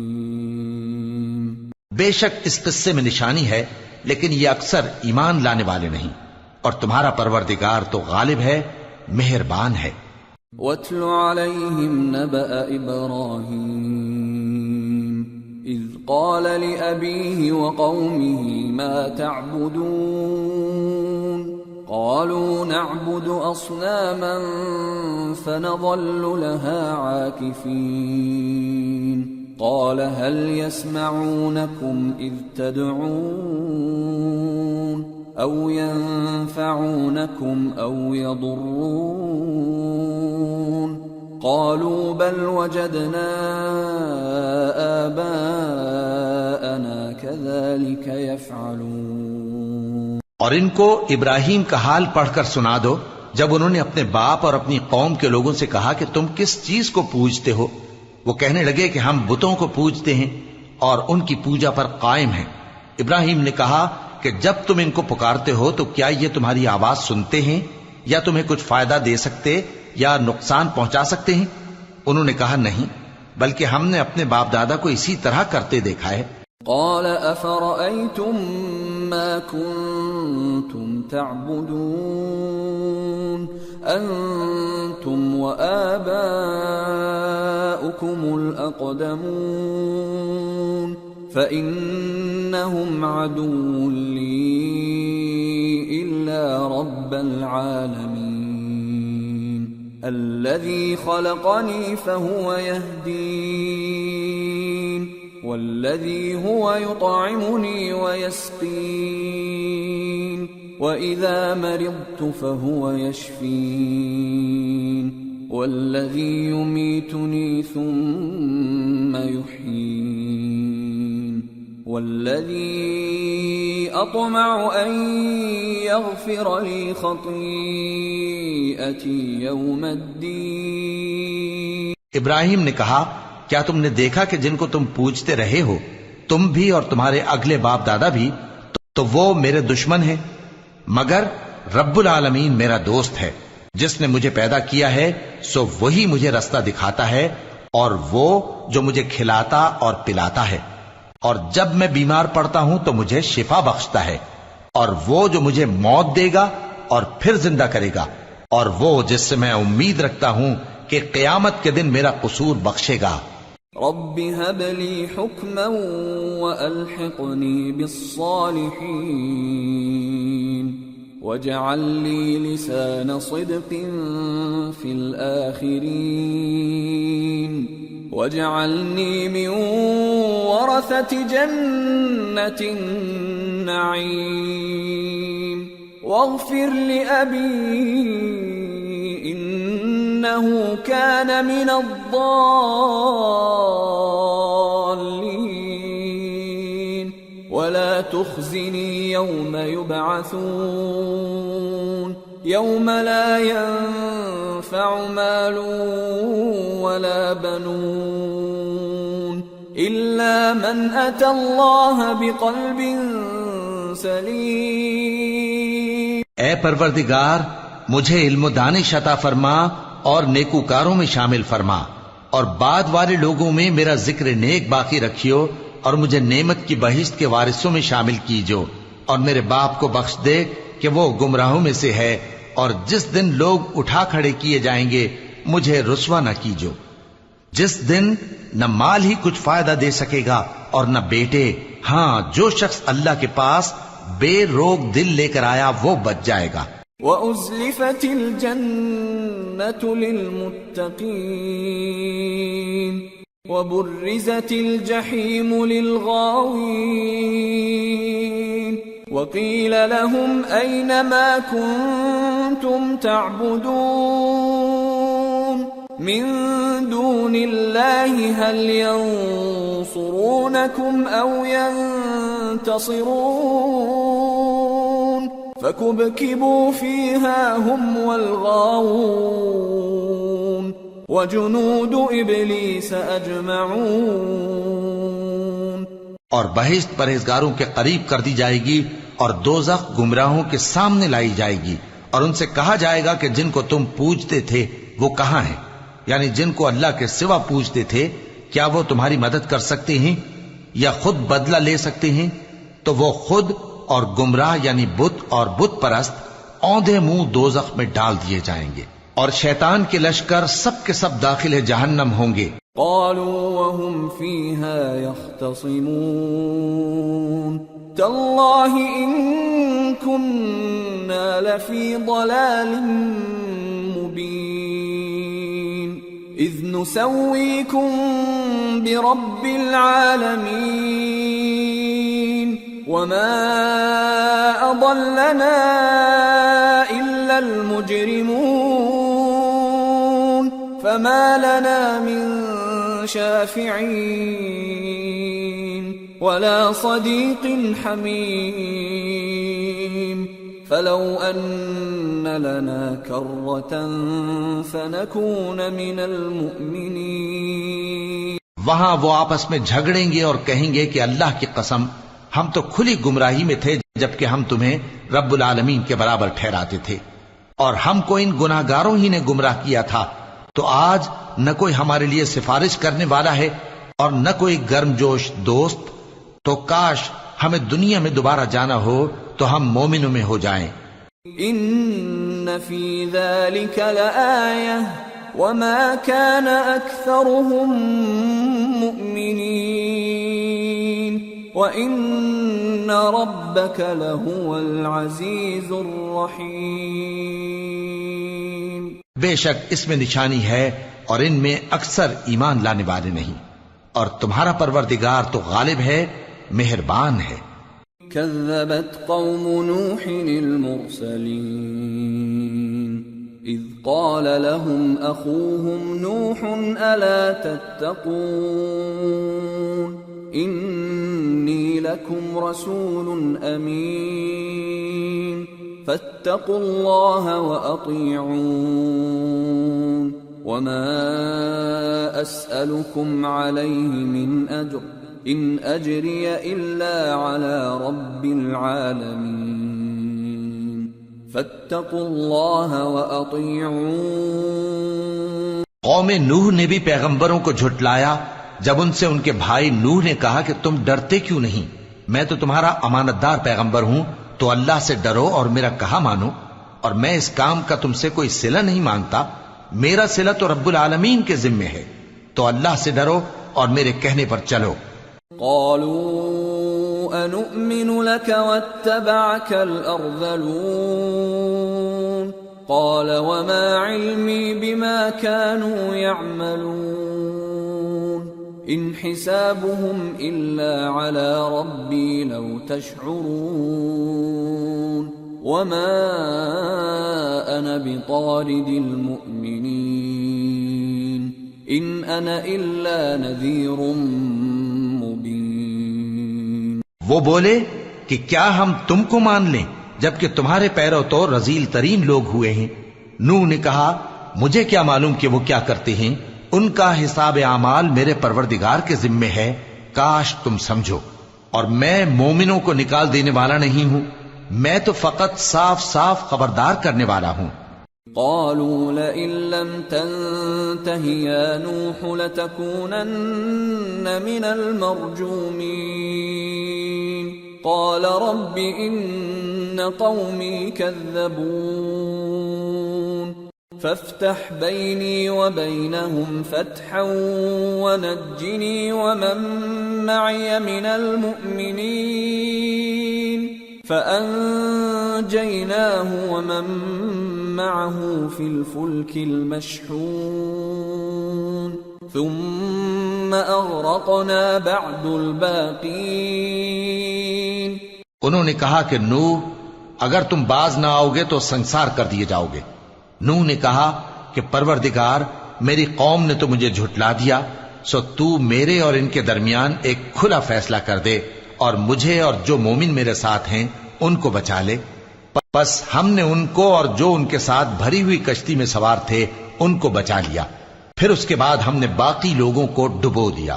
بے شک اس قصے میں نشانی ہے، لیکن یہ اکثر ایمان لانے والے نہیں، اور تمہارا پروردگار تو غالب ہے، مہربان ہے۔ وَاتْلُ عَلَيْهِمْ نَبَأَ إِبْرَاهِيمَ إِذْ قَالَ لِأَبِيهِ وَقَوْمِهِ مَا تَعْبُدُونَ قَالُوا نَعْبُدُ أَصْنَامًا فَنَظَلُّ لَهَا عَاكِفِينَ قَالَ هَلْ يَسْمَعُونَكُمْ إِذْ تَدْعُونَ أَوْ يَنفَعُونَكُمْ أَوْ يَضُرُّونَ قَالُوا بَلْ وَجَدْنَا آبَاءَنَا كَذَلِكَ يَفْعَلُونَ۔ اور ان کو ابراہیم کا حال پڑھ کر سنا دو جب انہوں نے اپنے باپ اور اپنی قوم کے لوگوں سے کہا کہ تم کس چیز کو پوجتے ہو؟ وہ کہنے لگے کہ ہم بتوں کو پوجتے ہیں اور ان کی پوجا پر قائم ہیں۔ ابراہیم نے کہا کہ جب تم ان کو پکارتے ہو تو کیا یہ تمہاری آواز سنتے ہیں یا تمہیں کچھ فائدہ دے سکتے یا نقصان پہنچا سکتے ہیں؟ انہوں نے کہا نہیں، بلکہ ہم نے اپنے باپ دادا کو اسی طرح کرتے دیکھا ہے۔ قال افرأيتم ما كنتم تعبدون انتم وآباؤكم الأقدمون فإنهم عدو لي إلا رب العالمين۔ الذي خلقني فهو يهدين والذي هو يطعمني ويسقين وإذا مرضت فهو يشفين والذي يميتني ثم يحيين والذي أطمع أن يغفر لي خطيئتي يوم الدين. ابراہیم نے کہا کیا تم نے دیکھا کہ جن کو تم پوجتے رہے ہو تم بھی اور تمہارے اگلے باپ دادا بھی تو وہ میرے دشمن ہیں مگر رب العالمین میرا دوست ہے. جس نے مجھے پیدا کیا ہے سو وہی مجھے رستہ دکھاتا ہے اور وہ جو مجھے کھلاتا اور پلاتا ہے اور جب میں بیمار پڑتا ہوں تو مجھے شفا بخشتا ہے اور وہ جو مجھے موت دے گا اور پھر زندہ کرے گا اور وہ جس سے میں امید رکھتا ہوں کہ قیامت کے دن میرا قصور بخشے گا. رب هب لي حكما وألحقني بالصالحين واجعل لي لسان صدق في الآخرين واجعلني من ورثة جنة النعيم واغفر لأبي إنه كان من الضالين ولا تخزني يوم يبعثون يوم لا ينفع مال ولا بنون إلا من أتى الله بقلب سليم. اے پروردگار مجھے علم و دانش عطا فرما اور نیکوکاروں میں شامل فرما اور بعد والے لوگوں میں میرا ذکر نیک باقی رکھیو اور مجھے نعمت کی بہشت کے وارثوں میں شامل کیجو اور میرے باپ کو بخش دے کہ وہ گمراہوں میں سے ہے اور جس دن لوگ اٹھا کھڑے کیے جائیں گے مجھے رسوا نہ کیجو جس دن نہ مال ہی کچھ فائدہ دے سکے گا اور نہ بیٹے. ہاں جو شخص اللہ کے پاس بے روک دل لے کر آیا وہ بچ جائے گا. وَأُزْلِفَتِ الْجَنَّةُ لِلْمُتَّقِينَ وَبُرِّزَتِ الْجَحِيمُ لِلْغَاوِينَ وَقِيلَ لَهُمْ أَيْنَ مَا كُنتُمْ تَعْبُدُونَ مِن دُونِ اللَّهِ هَلْ يَنصُرُونَكُمْ أَوْ يَنتَصِرُونَ فَكُبْكِبُوا فِيهَا هُمْ وَالْغَاوُونَ وَجُنُودُ إِبْلِيسَ أَجْمَعُونَ. اور بہشت پرہیزگاروں کے قریب کر دی جائے گی اور دوزخ گمراہوں کے سامنے لائی جائے گی اور ان سے کہا جائے گا کہ جن کو تم پوجتے تھے وہ کہاں ہیں؟ یعنی جن کو اللہ کے سوا پوجتے تھے کیا وہ تمہاری مدد کر سکتے ہیں یا خود بدلہ لے سکتے ہیں؟ تو وہ خود اور گمراہ یعنی بت اور بت پرست اوندھے منہ دوزخ میں ڈال دیے جائیں گے اور شیطان کے لشکر سب کے سب داخل جہنم ہوں گے. قالوا وهم فيها يختصمون تالله إن كنا لفي ضلال مبين إذ نسويكم برب العالمين وما أضلنا إلا المجرمون فما لنا من شافعين ولا صديق حميم فلو أن لنا كرة فنكون من المؤمنين. وہاں وہ آپس میں جھگڑیں گے اور کہیں گے کہ اللہ کی قسم ہم تو کھلی گمراہی میں تھے جبکہ ہم تمہیں رب العالمین کے برابر ٹھہراتے تھے اور ہم کو ان گناہگاروں ہی نے گمراہ کیا تھا تو آج نہ کوئی ہمارے لیے سفارش کرنے والا ہے اور نہ کوئی گرم جوش دوست. تو کاش ہمیں دنیا میں دوبارہ جانا ہو تو ہم مومنوں میں ہو جائیں. ان فی ذلک لآیہ وما كان اکثرهم مؤمنین وان ربک لهو العزیز الرحیم. بے شک اس میں نشانی ہے اور ان میں اکثر ایمان لانے والے نہیں، اور تمہارا پروردگار تو غالب ہے، مہربان ہے۔ كذبت قوم نوح المرسلين إذ قال لهم أخوهم نوح ألا تتقون إني لكم رسول أمين فاتقوا الله وأطيعون وما أسألكم عليه من أجر إن أجري إلا على رب العالمين فاتقوا الله وأطيعون۔ قوم نوح نے بھی پیغمبروں کو جھٹلایا جب ان سے ان کے بھائی نوح نے کہا کہ تم ڈرتے کیوں نہیں، میں تو تمہارا امانت دار پیغمبر ہوں، تو اللہ سے ڈرو اور میرا کہا مانو، اور میں اس کام کا تم سے کوئی صلہ نہیں مانگتا، میرا صلہ تو رب العالمین کے ذمے ہے، تو اللہ سے ڈرو اور میرے کہنے پر چلو۔ قالوا أنؤمن لك واتبعك الأرذلون قال وما علمي بما كانوا يعملون إن حسابهم إلا على ربي لو تشعرون وما أنا بطارد المؤمنين إن أنا إلا نذير مبين۔ وہ بولے کہ کیا ہم تم کو مان لیں جبکہ تمہارے پیرو تو رذیل ترین لوگ ہوئے ہیں؟ نوح نے کہا مجھے کیا معلوم کہ وہ کیا کرتے ہیں، ان کا حساب اعمال میرے پروردگار کے ذمے ہے، کاش تم سمجھو، اور میں مومنوں کو نکال دینے والا نہیں ہوں، میں تو فقط صاف صاف خبردار کرنے والا ہوں۔ قالوا لئن لم تنته يا نوح لتكونن من المرجومين قال رب إن قومي كذبون فافتح بيني وبينهم فتحا ونجني ومن معي من المؤمنين فأنجيناه ومن معه في الفلك المشحون ثم أغرقنا بعد الباقين۔ انہوں نے کہا کہ نوح اگر تم باز نہ آؤ گے تو سنسار کر دیے جاؤ گے۔ نوح نے کہا کہ پروردگار میری قوم نے تو مجھے جھٹلا دیا، سو تو میرے اور ان کے درمیان ایک کھلا فیصلہ کر دے اور مجھے اور جو مومن میرے ساتھ ہیں ان کو بچا لے۔ بس ہم نے ان کو اور جو ان کے ساتھ بھری ہوئی کشتی میں سوار تھے ان کو بچا لیا، پھر اس کے بعد ہم نے باقی لوگوں کو ڈبو دیا۔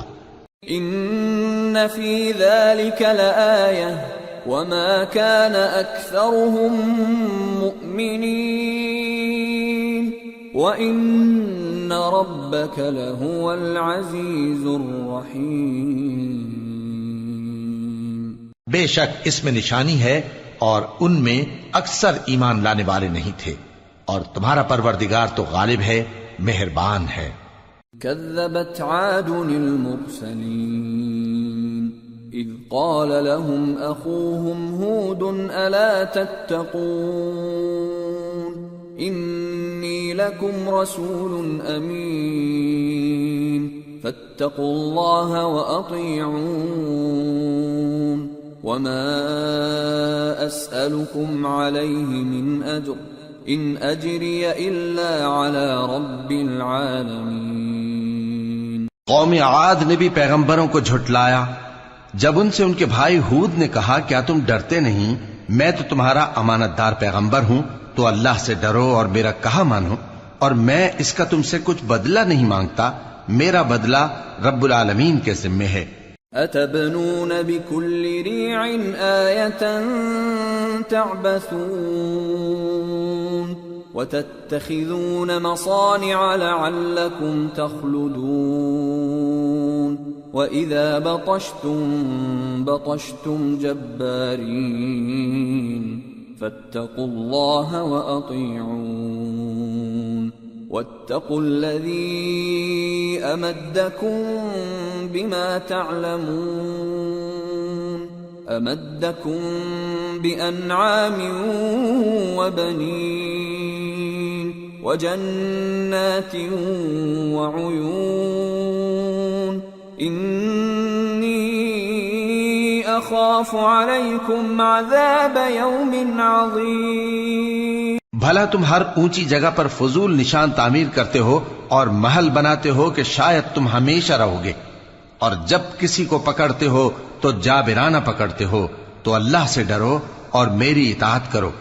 ان فی ذلک لآیہ وما كان اکثرهم مؤمنین وان ربک لهو العزیز الرحیم۔ بے شک اس میں نشانی ہے اور ان میں اکثر ایمان لانے والے نہیں تھے، اور تمہارا پروردگار تو غالب ہے، مہربان ہے۔ كذبت عاد المرسلين إذ قال لهم أخوهم هود ألا تتقون إني لكم رسول أمين فاتقوا الله وأطيعون وما أسألكم عليه من أجر إن أجري إلا على رب العالمين۔ قوم عاد نے بھی پیغمبروں کو جھٹلایا جب ان سے ان کے بھائی ہود نے کہا کیا تم ڈرتے نہیں، میں تو تمہارا امانت دار پیغمبر ہوں، تو اللہ سے ڈرو اور میرا کہا مانو، اور میں اس کا تم سے کچھ بدلہ نہیں مانگتا، میرا بدلہ رب العالمین کے ذمے ہے۔ أتبنون بكل ريع آية تعبثون وتتخذون مصانع لعلكم تخلدون وإذا بطشتم بطشتم جبارين فاتقوا الله وأطيعون واتقوا الذي أمدكم بما تعلمون أمدكم بأنعام وبنين وجنات وعيون إني أخاف عليكم عذاب يوم عظيم. بھلا تم ہر اونچی جگہ پر فضول نشان تعمیر کرتے ہو اور محل بناتے ہو کہ شاید تم ہمیشہ رہو گے، اور جب کسی کو پکڑتے ہو تو جابرانہ پکڑتے ہو. تو اللہ سے ڈرو اور میری اطاعت کرو،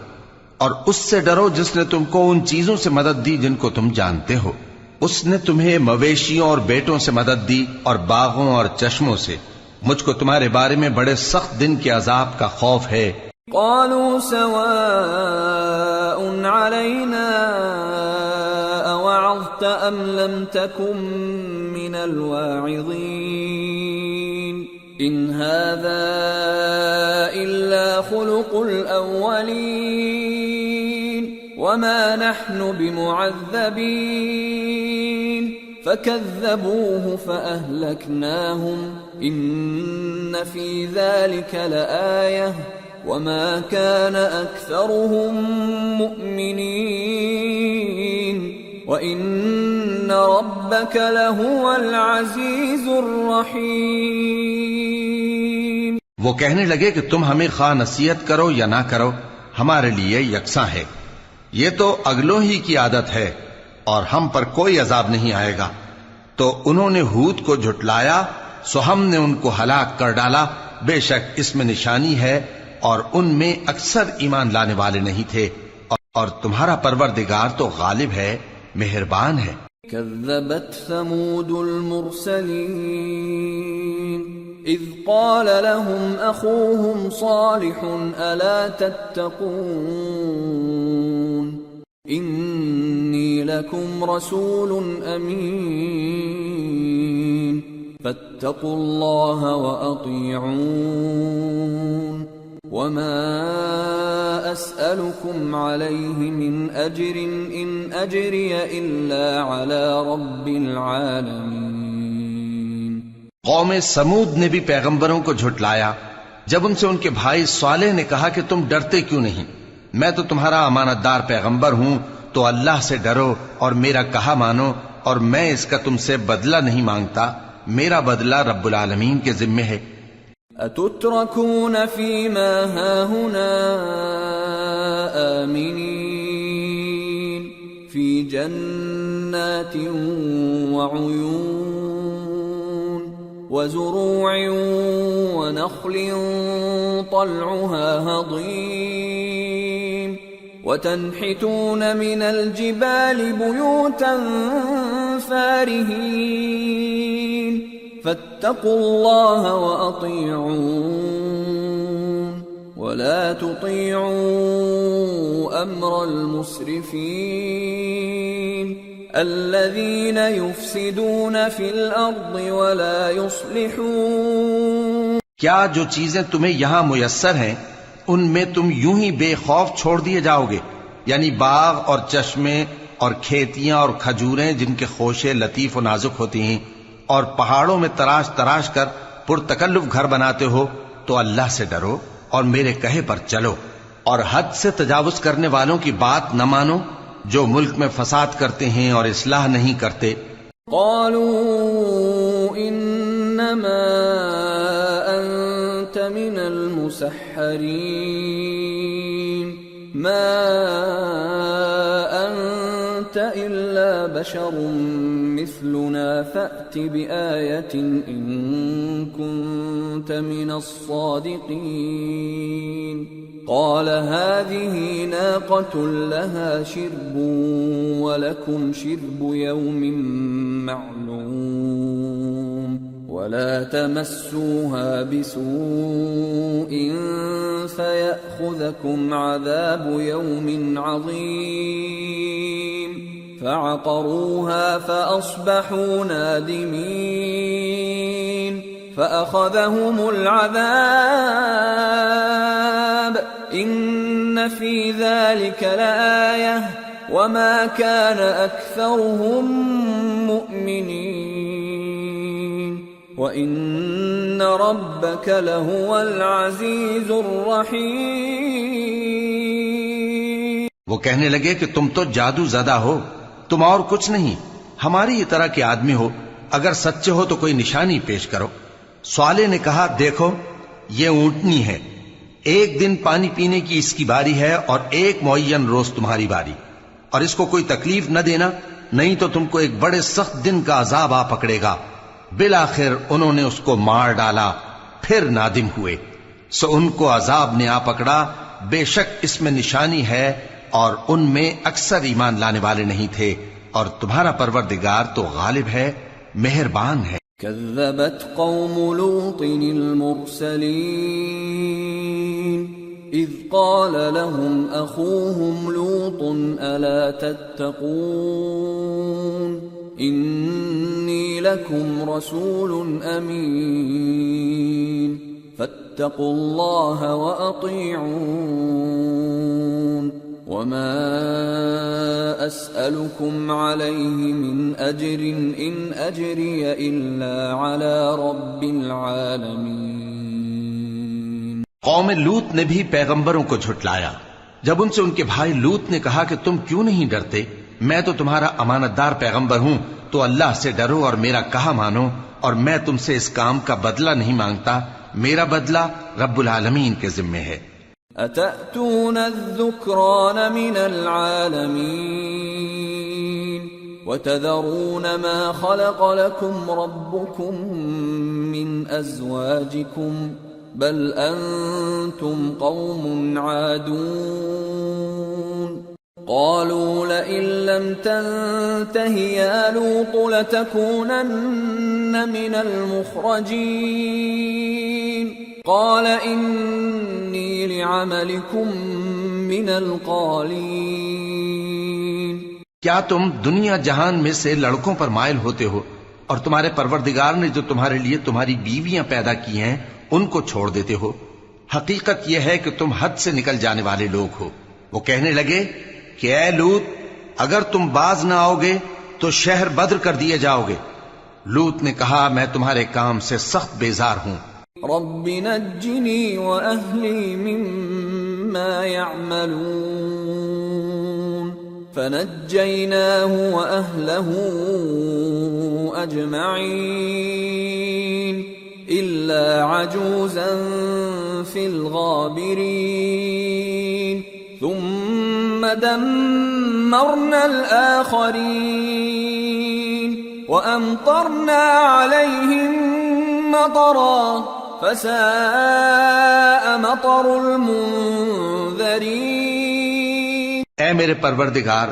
اور اس سے ڈرو جس نے تم کو ان چیزوں سے مدد دی جن کو تم جانتے ہو. اس نے تمہیں مویشیوں اور بیٹوں سے مدد دی اور باغوں اور چشموں سے. مجھ کو تمہارے بارے میں بڑے سخت دن کے عذاب کا خوف ہے. قالوا سواء علينا أوعظت أم لم تكن من الواعظين إن هذا إلا خلق الأولين وما نحن بمعذبين فكذبوه فأهلكناهم إن في ذلك لآية وما كان أكثرهم مؤمنين وإن ربك لهو العزيز الرحيم. وہ کہنے لگے کہ تم ہمیں خواہ نصیحت کرو یا نہ کرو ہمارے لیے یکساں ہے، یہ تو اگلوں ہی کی عادت ہے اور ہم پر کوئی عذاب نہیں آئے گا. تو انہوں نے ہود کو جھٹلایا سو ہم نے ان کو ہلاک کر ڈالا. بے شک اس میں نشانی ہے اور ان میں اکثر ایمان لانے والے نہیں تھے، اور تمہارا پروردگار تو غالب ہے، مہربان ہے. كذبت ثمود المرسلين إذ قال لهم أخوهم صالح ألا تتقون إني لكم رسول أمين فاتقوا الله وأطيعون وما أسألكم عليه من أجر إن أجري إلا على رب العالمين. قوم سمود نے بھی پیغمبروں کو جھٹلایا جب ان سے ان کے بھائی صالح نے کہا کہ تم ڈرتے کیوں نہیں، میں تو تمہارا امانت دار پیغمبر ہوں، تو اللہ سے ڈرو اور میرا کہا مانو، اور میں اس کا تم سے بدلہ نہیں مانگتا، میرا بدلہ رب العالمین کے ذمے ہے. أتتركون فيما هاهنا آمنين في جنات وعيون وزروع ونخل طلعها هضيم وتنحتون من الجبال بيوتا فارهين فاتقوا الله وأطيعون ولا تطيعوا أمر المسرفين الذين يفسدون في الأرض ولا يصلحون. کیا جو چیزیں تمہیں یہاں میسر ہیں ان میں تم یوں ہی بے خوف چھوڑ دیے جاؤ گے، یعنی باغ اور چشمے اور کھیتیاں اور کھجوریں جن کے خوشے لطیف و نازک ہوتی ہیں، اور پہاڑوں میں تراش تراش کر پرتکلف گھر بناتے ہو. تو اللہ سے ڈرو اور میرے کہے پر چلو، اور حد سے تجاوز کرنے والوں کی بات نہ مانو جو ملک میں فساد کرتے ہیں اور اصلاح نہیں کرتے. قالوا انما انت من المسحرين ما انت الا بشر مثلنا فأت بآية إن كنت من الصادقين. قال هذه ناقة لها شرب ولكم شرب يوم معلوم ولا تمسوها بسوء فيأخذكم عذاب يوم عظيم. فعقروها فأصبحوا نادمين فأخذهم العذاب إن في ذلك لآية وما كان أكثرهم مؤمنين وإن ربك لهو العزيز الرحيم. وہ کہنے لگے کہ تم تو جادو زدہ ہو، تم اور کچھ نہیں، ہماری یہ طرح کے آدمی ہو، اگر سچے ہو تو کوئی نشانی پیش کرو۔ صالح نے کہا دیکھو یہ اونٹنی ہے، ایک دن پانی پینے کی اس کی باری ہے اور ایک معین روز تمہاری باری، اور اس کو کوئی تکلیف نہ دینا، نہیں تو تم کو ایک بڑے سخت دن کا عذاب آ پکڑے گا۔ بالآخر انہوں نے اس کو مار ڈالا، پھر نادم ہوئے، سو ان کو عذاب نے آ پکڑا، بے شک اس میں نشانی ہے اور ان میں اکثر ایمان لانے والے نہیں تھے، اور تمہارا پروردگار تو غالب ہے، مہربان ہے۔ كذبت قوم لوط المرسلين إذ قال لهم أخوهم لوط ألا تتقون إني لكم رسول أمين فاتقوا الله وأطيعون وما أسألكم عليه من أجر إن أجري إلا على رب العالمين۔ قوم لوط نے بھی پیغمبروں کو جھٹلایا جب ان سے ان کے بھائی لوط نے کہا کہ تم کیوں نہیں ڈرتے، میں تو تمہارا امانت دار پیغمبر ہوں، تو اللہ سے ڈرو اور میرا کہا مانو، اور میں تم سے اس کام کا بدلہ نہیں مانگتا، میرا بدلہ رب العالمین کے ذمے ہے۔ أتأتون الذكران من العالمين وتذرون ما خلق لكم ربكم من أزواجكم بل أنتم قوم عادون قالوا لئن لم تنته يا لوط لتكونن من المخرجين قال إني لعملكم من القالين۔ کیا تم دنیا جہان میں سے لڑکوں پر مائل ہوتے ہو اور تمہارے پروردگار نے جو تمہارے لیے تمہاری بیویاں پیدا کی ہیں ان کو چھوڑ دیتے ہو؟ حقیقت یہ ہے کہ تم حد سے نکل جانے والے لوگ ہو۔ وہ کہنے لگے کہ اے لوط اگر تم باز نہ آؤ گے تو شہر بدر کر دیے جاؤ گے۔ لوط نے کہا میں تمہارے کام سے سخت بیزار ہوں۔ رب نجني وأهلي مما يعملون فنجيناه وأهله أجمعين إلا عجوزا في الغابرين ثم دمرنا الآخرين وأمطرنا عليهم مطرا فساء مطر المنذرين۔ اے میرے پروردگار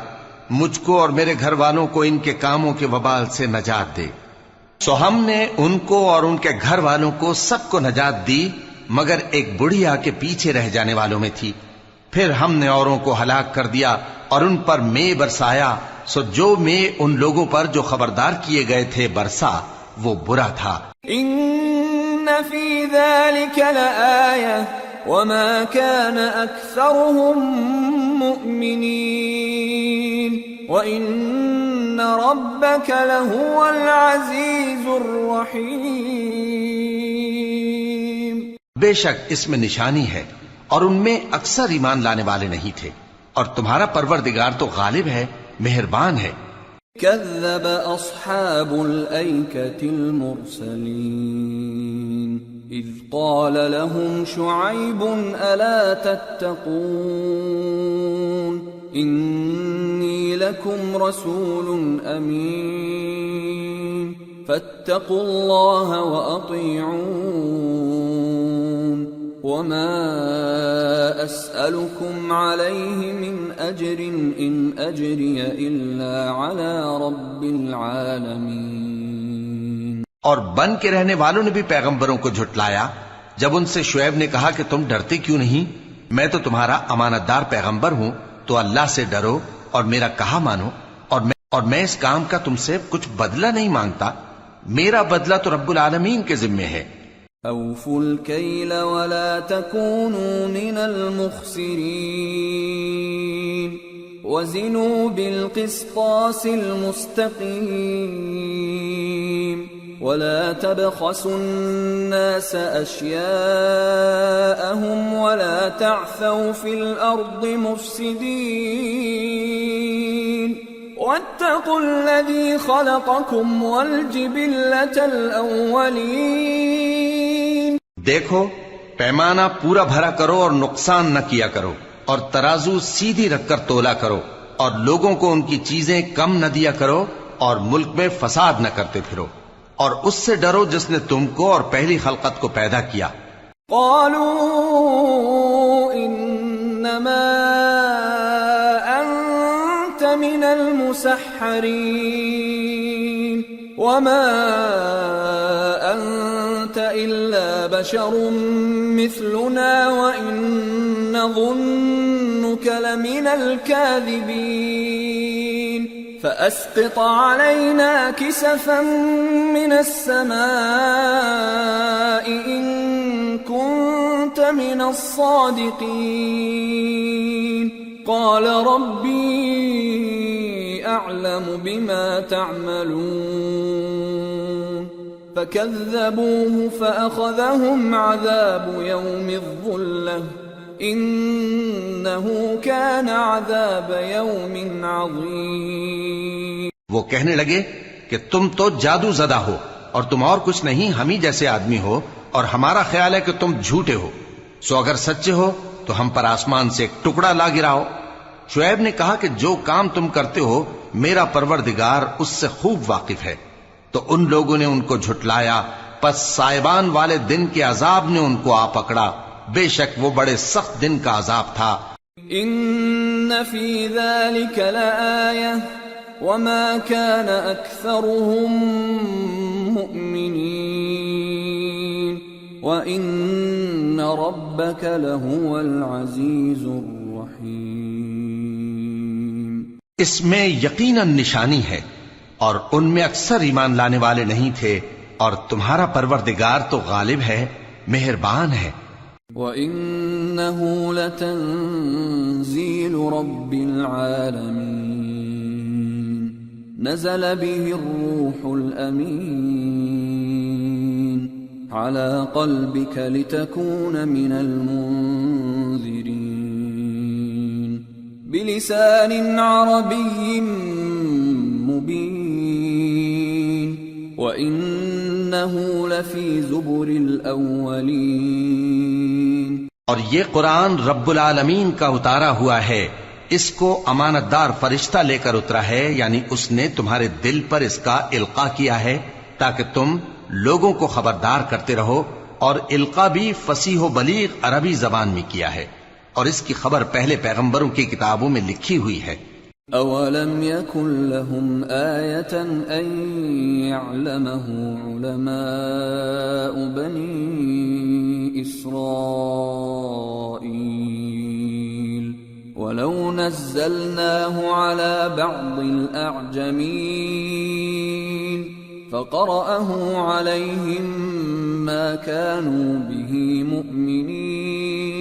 مجھ کو اور میرے گھر والوں کو ان کے کاموں کے وبال سے نجات دے۔ سو ہم نے ان کو اور ان کے گھر والوں کو سب کو نجات دی، مگر ایک بڑھیا کے پیچھے رہ جانے والوں میں تھی۔ پھر ہم نے اوروں کو ہلاک کر دیا اور ان پر مے برسایا، سو جو مے ان لوگوں پر جو خبردار کیے گئے تھے برسا وہ برا تھا۔ إن في ذلك لآية وما كان أكثرهم مؤمنين وإن ربك لهو العزيز الرحيم۔ بے شک اس میں نشانی ہے اور ان میں اکثر ایمان لانے والے نہیں تھے، اور تمہارا پروردگار تو غالب ہے، مہربان ہے۔ كذب أصحاب الأيكة المرسلين إذ قال لهم شعيب ألا تتقون إني لكم رسول أمين فاتقوا الله وأطيعون وما أسألكم عليه من أجر إن أجري إلا على رب العالمين۔ اور بن کے رہنے والوں نے بھی پیغمبروں کو جھٹلایا جب ان سے شعیب نے کہا کہ تم ڈرتے کیوں نہیں، میں تو تمہارا امانت دار پیغمبر ہوں، تو اللہ سے ڈرو اور میرا کہا مانو، اور میں اس کام کا تم سے کچھ بدلہ نہیں مانگتا، میرا بدلہ تو رب العالمین کے ذمے ہے۔ أوفوا الكيل ولا تكونوا من المخسرين وزنوا بالقسطاس المستقيم ولا تبخسوا الناس أشياءهم ولا تعثوا في الأرض مفسدين واتقوا الذي خلقكم والجبلة الأولين. دیکھو پیمانہ پورا بھرا کرو اور نقصان نہ کیا کرو، اور ترازو سیدھی رکھ کر تولا کرو، اور لوگوں کو ان کی چیزیں کم نہ دیا کرو، اور ملک میں فساد نہ کرتے پھرو، اور اس سے ڈرو جس نے تم کو اور پہلی خلقت کو پیدا کیا. قالوا انما انت من المسحرين وما انت الا بشر مثلنا وان نظنك لمن الكاذبين فاسقط علينا كسفا من السماء ان كنت من الصادقين. قال ربي اعلم بما تعملون فكذبوه فاخذهم عذاب يوم الظلة انه كان عذاب يوم عظيم. وہ کہنے لگے کہ تم تو جادو زدہ ہو اور تم اور کچھ نہیں، ہم ہی جیسے آدمی ہو، اور ہمارا خیال ہے کہ تم جھوٹے ہو، سو اگر سچے ہو تو ہم پر آسمان سے ایک ٹکڑا لا گراؤ. شعیب نے کہا کہ جو کام تم کرتے ہو میرا پروردگار اس سے خوب واقف ہے. تو ان لوگوں نے ان کو جھٹلایا، پس سائبان والے دن کے عذاب نے ان کو آ پکڑا. بے شک وہ بڑے سخت دن کا عذاب تھا. ان فی ذلک لآیہ وما كان اکثرهم مؤمنین وان ربک لهو العزیز الرحیم. اس میں یقیناً نشانی ہے، اور ان میں اکثر ایمان لانے والے نہیں تھے، اور تمہارا پروردگار تو غالب ہے، مہربان ہے. وَإِنَّهُ لَتَنزِيلُ رَبِّ الْعَالَمِينَ نَزَلَ بِهِ الرُّوحُ الْأَمِينُ عَلَى قَلْبِكَ لِتَكُونَ مِنَ الْمُنذِرِينَ بِلِسَانٍ عَرَبِيٍّ مُبِينٍ وَإِنَّهُ لَفِي زُبُرِ الْأَوَّلِينَ. اور یہ قرآن رب العالمین کا اتارا ہوا ہے، اس کو امانت دار فرشتہ لے کر اترا ہے، یعنی اس نے تمہارے دل پر اس کا القاء کیا ہے تاکہ تم لوگوں کو خبردار کرتے رہو. اور القاء بھی فصیح و بلیغ عربی زبان میں کیا ہے، اور اس کی خبر پہلے پیغمبروں کی کتابوں میں لکھی ہوئی ہے. اولم يكن لهم آية ان يعلمه علماء بني إسرائيل ولو نزلناه على بعض الأعجمين فقرأه عليهم ما كانوا به مؤمنين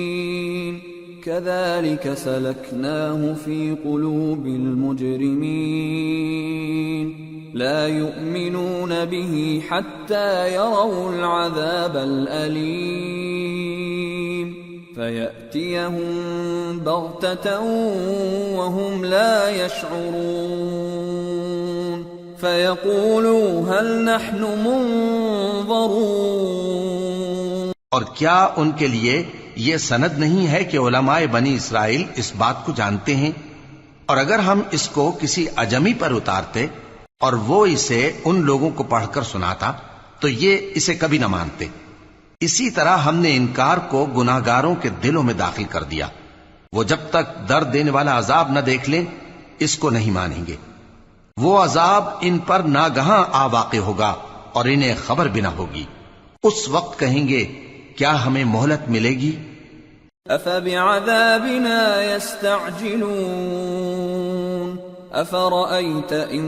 كذلك سلكناه في قلوب المجرمين لا يؤمنون به حتى يروا العذاب الأليم فيأتيهم بغتة وهم لا يشعرون فيقولوا هل نحن منظرون. اور کیا ان کے لیے یہ سند نہیں ہے کہ علماء بنی اسرائیل اس بات کو جانتے ہیں؟ اور اگر ہم اس کو کسی اجمی پر اتارتے اور وہ اسے ان لوگوں کو پڑھ کر سناتا تو یہ اسے کبھی نہ مانتے. اسی طرح ہم نے انکار کو گناہگاروں کے دلوں میں داخل کر دیا. وہ جب تک درد دینے والا عذاب نہ دیکھ لیں اس کو نہیں مانیں گے. وہ عذاب ان پر ناگہاں آ واقع ہوگا اور انہیں خبر بھی نہ ہوگی. اس وقت کہیں گے کیا ہمیں مہلت ملے گی؟ افبعذابنا يستعجلون افرأيت ان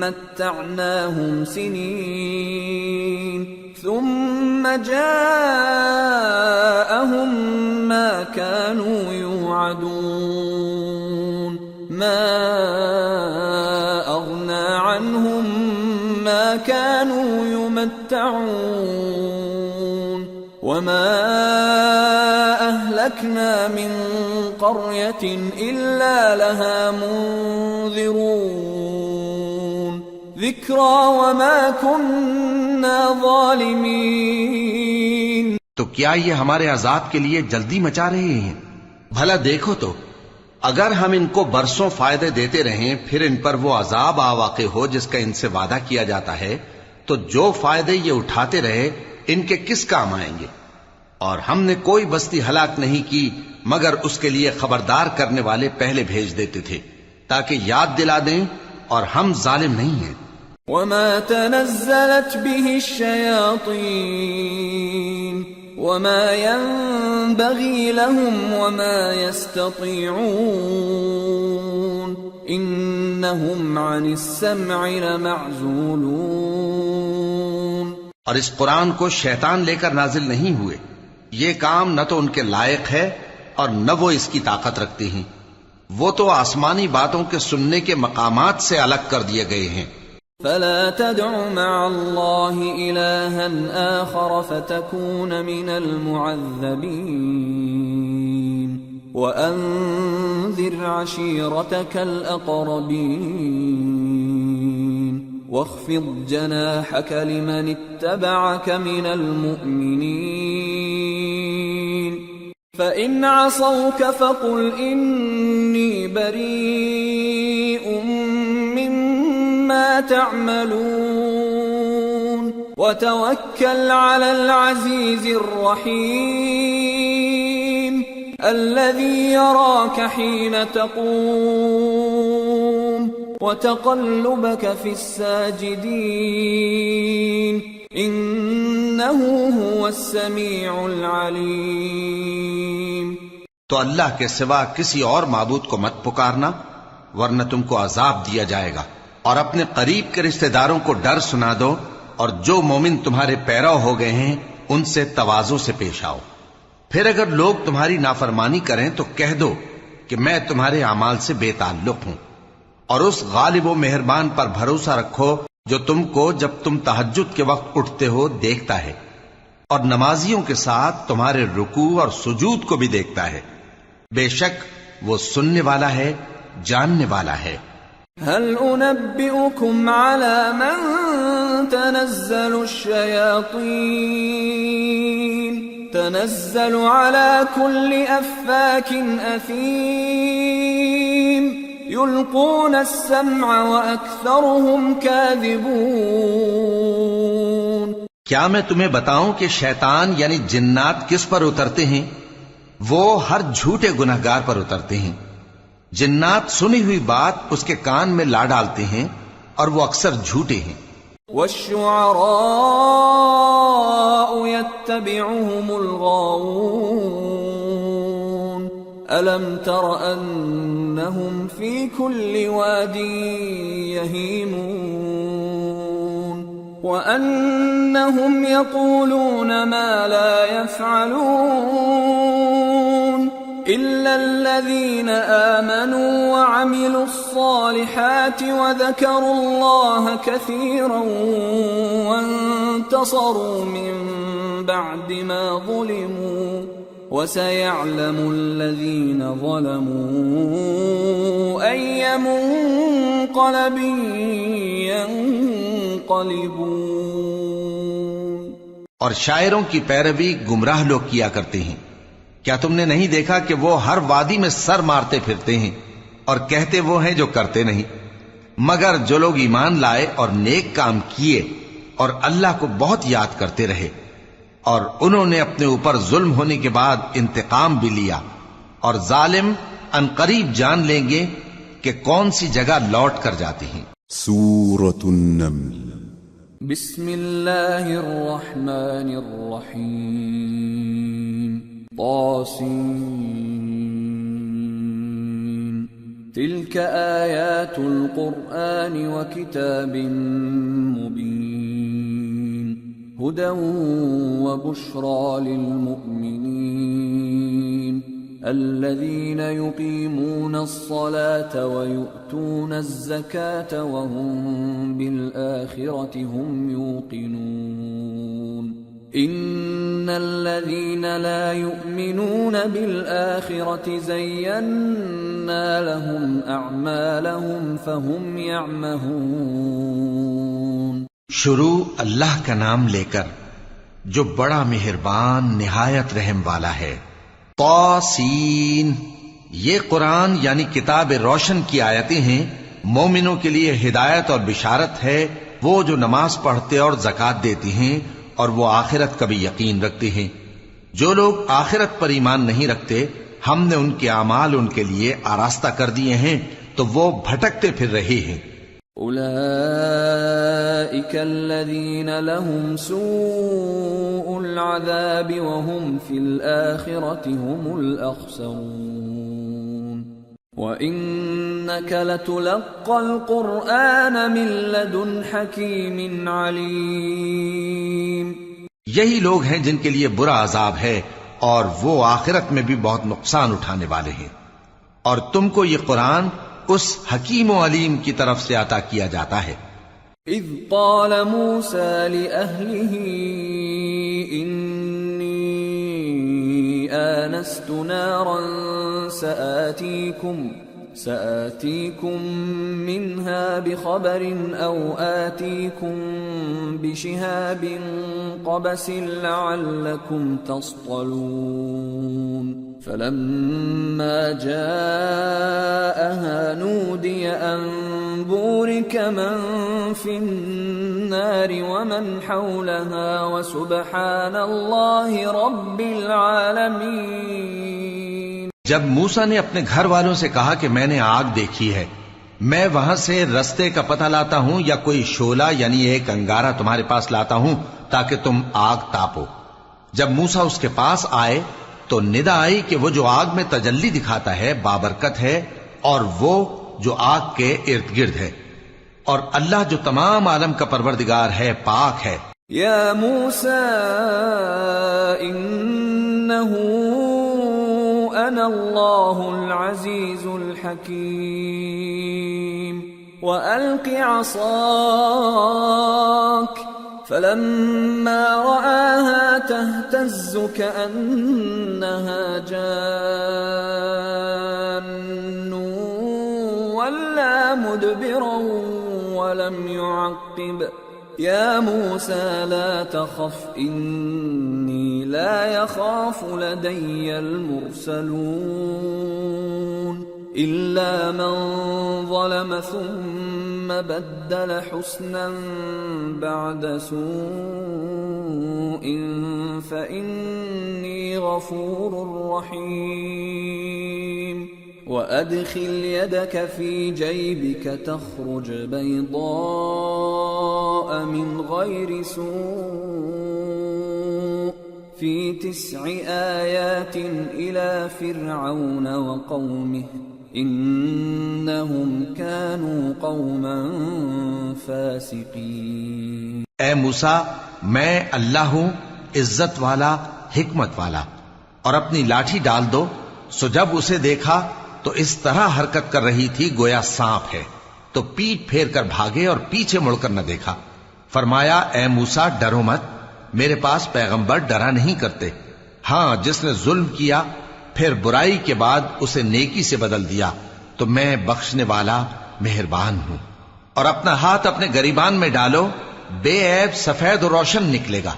متعناهم سنين ثم جاءهم ما كانوا يوعدون ما اغنى عنهم ما كانوا يمتعون وما أهلكنا أهلكنا من قرية إلا لها منذرون ذكرى وما كنا ظالمين. تو کیا یہ ہمارے عذاب کے لیے جلدی مچا رہے ہیں؟ بھلا دیکھو تو اگر ہم ان کو برسوں فائدے دیتے رہیں پھر ان پر وہ عذاب آ واقع ہو جس کا ان سے وعدہ کیا جاتا ہے تو جو فائدے یہ اٹھاتے رہے ان کے کس کام آئیں گے؟ اور ہم نے کوئی بستی ہلاک نہیں کی مگر اس کے لیے خبردار کرنے والے پہلے بھیج دیتے تھے تاکہ یاد دلا دیں، اور ہم ظالم نہیں ہیں. وما تنزلت به الشياطين وما ينبغي لهم وما يستطيعون إنهم عن السمع لمعزولون. اور اس قرآن کو شیطان لے کر نازل نہیں ہوئے، یہ کام نہ تو ان کے لائق ہے اور نہ وہ اس کی طاقت رکھتے ہیں. وہ تو آسمانی باتوں کے سننے کے مقامات سے الگ کر دیے گئے ہیں. فلا تدع مع الله إلها آخر فتكون من المعذبين وأنذر عشيرتك الأقربين واخفض جناحك لمن اتبعك من المؤمنين فإن عصوك فقل إني بريء مما تعملون وتوكل على العزيز الرحيم الذي يراك حين تقوم وتقلبك في الساجدين إنه هو السميع العليم. تو اللہ کے سوا کسی اور معبود کو مت پکارنا ورنہ تم کو عذاب دیا جائے گا. اور اپنے قریب کے رشتہ داروں کو ڈر سنا دو، اور جو مومن تمہارے پیرو ہو گئے ہیں ان سے تواضع سے پیش آؤ. پھر اگر لوگ تمہاری نافرمانی کریں تو کہہ دو کہ میں تمہارے اعمال سے بے تعلق ہوں، اور اس غالب و مہربان پر بھروسہ رکھو جو تم کو جب تم تہجد کے وقت اٹھتے ہو دیکھتا ہے، اور نمازیوں کے ساتھ تمہارے رکوع اور سجود کو بھی دیکھتا ہے. بے شک وہ سننے والا ہے، جاننے والا ہے. هل أنبئكم على من تنزل الشياطين تنزل على كل أفاك أثيم يلقون السمع وأكثرهم كاذبون. کیا میں تمہیں بتاؤں کہ شیطان یعنی جنات کس پر اترتے ہیں؟ وہ ہر جھوٹے گنہگار پر اترتے ہیں. جنات سنی ہوئی بات اس کے کان میں لا ڈالتے ہیں اور وہ اکثر جھوٹے ہیں. والشعراء يتبعهم الغاوون ألم تر أنهم في كل واد يهيمون وأنهم يقولون ما لا يفعلون إلا الذين آمنوا وعملوا الصالحات وذكروا الله كثيرا وانتصروا من بعد ما ظلموا وسيعلم الذين ظلموا أي منقلب ينقلبون. اور شاعروں کی پیروی گمراہ لوگ کیا کرتے ہیں. کیا تم نے نہیں دیکھا کہ وہ ہر وادی میں سر مارتے پھرتے ہیں اور کہتے وہ ہیں جو کرتے نہیں، مگر جو لوگ ایمان لائے اور نیک کام کیے اور اللہ کو بہت یاد کرتے رہے، اور انہوں نے اپنے اوپر ظلم ہونے کے بعد انتقام بھی لیا، اور ظالم عنقریب جان لیں گے کہ کون سی جگہ لوٹ کر جاتے ہیں. سورة النمل. بسم اللہ الرحمن الرحیم. طاسين تلك آيات القرآن وكتاب مبين هدى وبشرى للمؤمنين الذين يقيمون الصلاة ويؤتون الزكاة وهم بالآخرة هم يوقنون إن الذين لا يؤمنون بالآخرة زينا لهم أعمالهم فهم يعمهون. شروع اللہ کا نام لے کر جو بڑا مہربان نہایت رحم والا ہے. طاسین، یہ قرآن یعنی کتاب روشن کی آیتیں ہیں. مومنوں کے لیے ہدایت اور بشارت ہے، وہ جو نماز پڑھتے اور زکوٰۃ دیتی ہیں اور وہ آخرت کا بھی یقین رکھتے ہیں. جو لوگ آخرت پر ایمان نہیں رکھتے، ہم نے ان کے اعمال ان کے لیے آراستہ کر دیے ہیں تو وہ بھٹکتے پھر رہے ہیں. أولئك الذين لهم سوء العذاب وهم في الآخرة هم الأخسرون. وإنك لتلقى القرآن من لدن حكيم عليم. یہی لوگ ہیں جن کے لیے برا عذاب ہے اور وہ آخرت میں بھی بہت نقصان اٹھانے والے ہیں. اور تم کو یہ قرآن اس حکیم و علیم کی طرف سے عطا کیا جاتا ہے. اذ قال موسى لأهله إني آنست نارا سآتيكم منها بخبر أو آتيكم بشهاب قبس لعلكم تصطلون. فلما جاءها نودي أن بورك من في النار ومن حولها وسبحان الله رب العالمين. جب موسیٰ نے اپنے گھر والوں سے کہا کہ میں نے آگ دیکھی ہے، میں وہاں سے رستے کا پتہ لاتا ہوں یا کوئی شعلہ یعنی ایک انگارہ تمہارے پاس لاتا ہوں تاکہ تم آگ تاپو. جب موسیٰ اس کے پاس آئے تو ندا آئی کہ وہ جو آگ میں تجلی دکھاتا ہے بابرکت ہے، اور وہ جو آگ کے ارد گرد ہے، اور اللہ جو تمام عالم کا پروردگار ہے پاک ہے. یا موسیٰ انہو انا اللہ العزیز الحکیم وألق عصاک فلما رآها تهتز كأنها جان ولا مدبرا ولم يعقب. يا موسى لا تخف إني لا يخاف لدي المرسلون إلا من ظلم ثم بدل حسنا بعد سوء فإني غفور رحيم. وأدخل يدك في جيبك تخرج بيضاء من غير سوء في 9 آيات إلى فرعون وقومه إنهم كانوا قوما فاسقين. اے موسیٰ، میں اللہ ہوں، عزت والا، حکمت والا. اور اپنی لاٹھی ڈال دو. سو جب اسے دیکھا تو اس طرح حرکت کر رہی تھی گویا سانپ ہے، تو پیٹ پھیر کر بھاگے اور پیچھے مڑ کر نہ دیکھا. فرمایا اے موسیٰ ڈرو مت، میرے پاس پیغمبر ڈرا نہیں کرتے. ہاں جس نے ظلم کیا پھر برائی کے بعد اسے نیکی سے بدل دیا تو میں بخشنے والا مہربان ہوں. اور اپنا ہاتھ اپنے گریبان میں ڈالو، بے عیب سفید و روشن نکلے گا.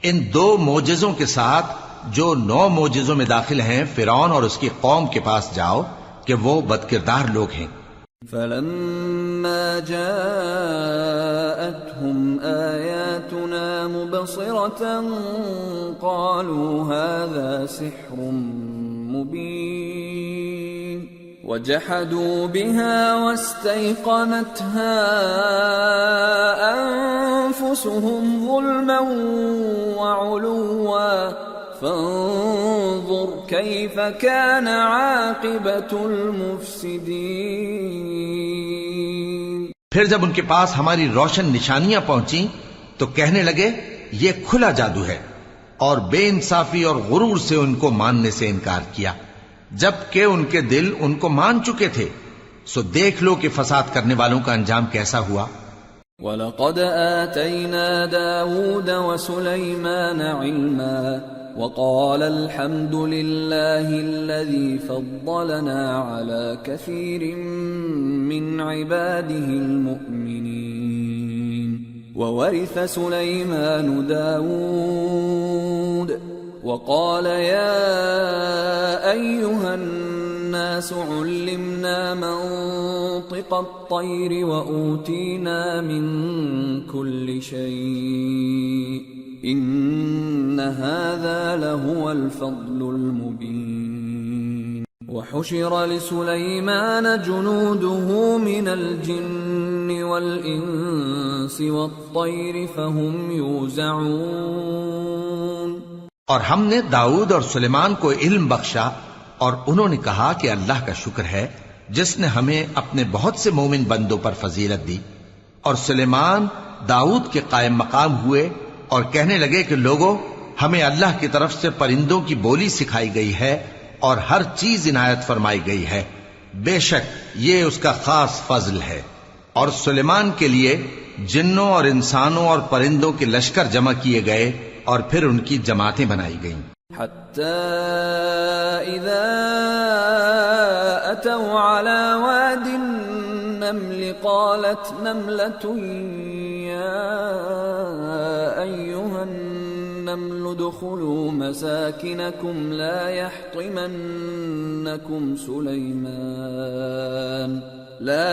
ان 2 معجزوں کے ساتھ جو 9 معجزوں میں داخل ہیں فرعون اور اس کی قوم کے پاس جاؤ کہ وہ بدکردار لوگ ہیں. فلما جاءتهم آياتنا مبصرة قالوا هذا سحر مبين وجحدوا بها واستيقنتها أنفسهم ظلما وعلوا فانظر كيف كان عاقبة المفسدين. پھر جب ان کے پاس ہماری روشن نشانیاں پہنچیں تو کہنے لگے یہ کھلا جادو ہے، اور بے انصافی اور غرور سے ان کو ماننے سے انکار کیا جبکہ ان کے دل ان کو مان چکے تھے. سو دیکھ لو کہ فساد کرنے والوں کا انجام کیسا ہوا. وَلَقَدْ آتَيْنَا دَاوُودَ وَسُلَيْمَانَ عِلْمًا وَقَالَ الْحَمْدُ لِلَّهِ الَّذِي فَضَّلَنَا عَلَى كَثِيرٍ مِّنْ عِبَادِهِ الْمُؤْمِنِينَ وَوَرِثَ سُلَيْمَانُ دَاوُودَ وَقَالَ يَا أَيُّهَا النَّاسُ عُلِّمْنَا مَنطِقَ الطَّيْرِ وَأُوتِينَا مِن كُلِّ شَيْءٍ إِنَّ هَذَا لَهُوَ الْفَضْلُ الْمُبِينُ وَحُشِرَ لِسُلَيْمَانَ جُنُودُهُ مِنَ الْجِنِّ وَالْإِنسِ وَالطَّيْرِ فَهُمْ يُوزَعُونَ اور ہم نے داؤد اور سلیمان کو علم بخشا اور انہوں نے کہا کہ اللہ کا شکر ہے جس نے ہمیں اپنے بہت سے مومن بندوں پر فضیلت دی. اور سلیمان داؤد کے قائم مقام ہوئے اور کہنے لگے کہ لوگوں، ہمیں اللہ کی طرف سے پرندوں کی بولی سکھائی گئی ہے اور ہر چیز عنایت فرمائی گئی ہے، بے شک یہ اس کا خاص فضل ہے. اور سلیمان کے لیے جنوں اور انسانوں اور پرندوں کے لشکر جمع کیے گئے اور پھر ان کی جماعتیں بنائی گئیں. حتى إذا أتوا على واد النمل قالت نملة يا أيها النمل ادخلوا مساكنكم لا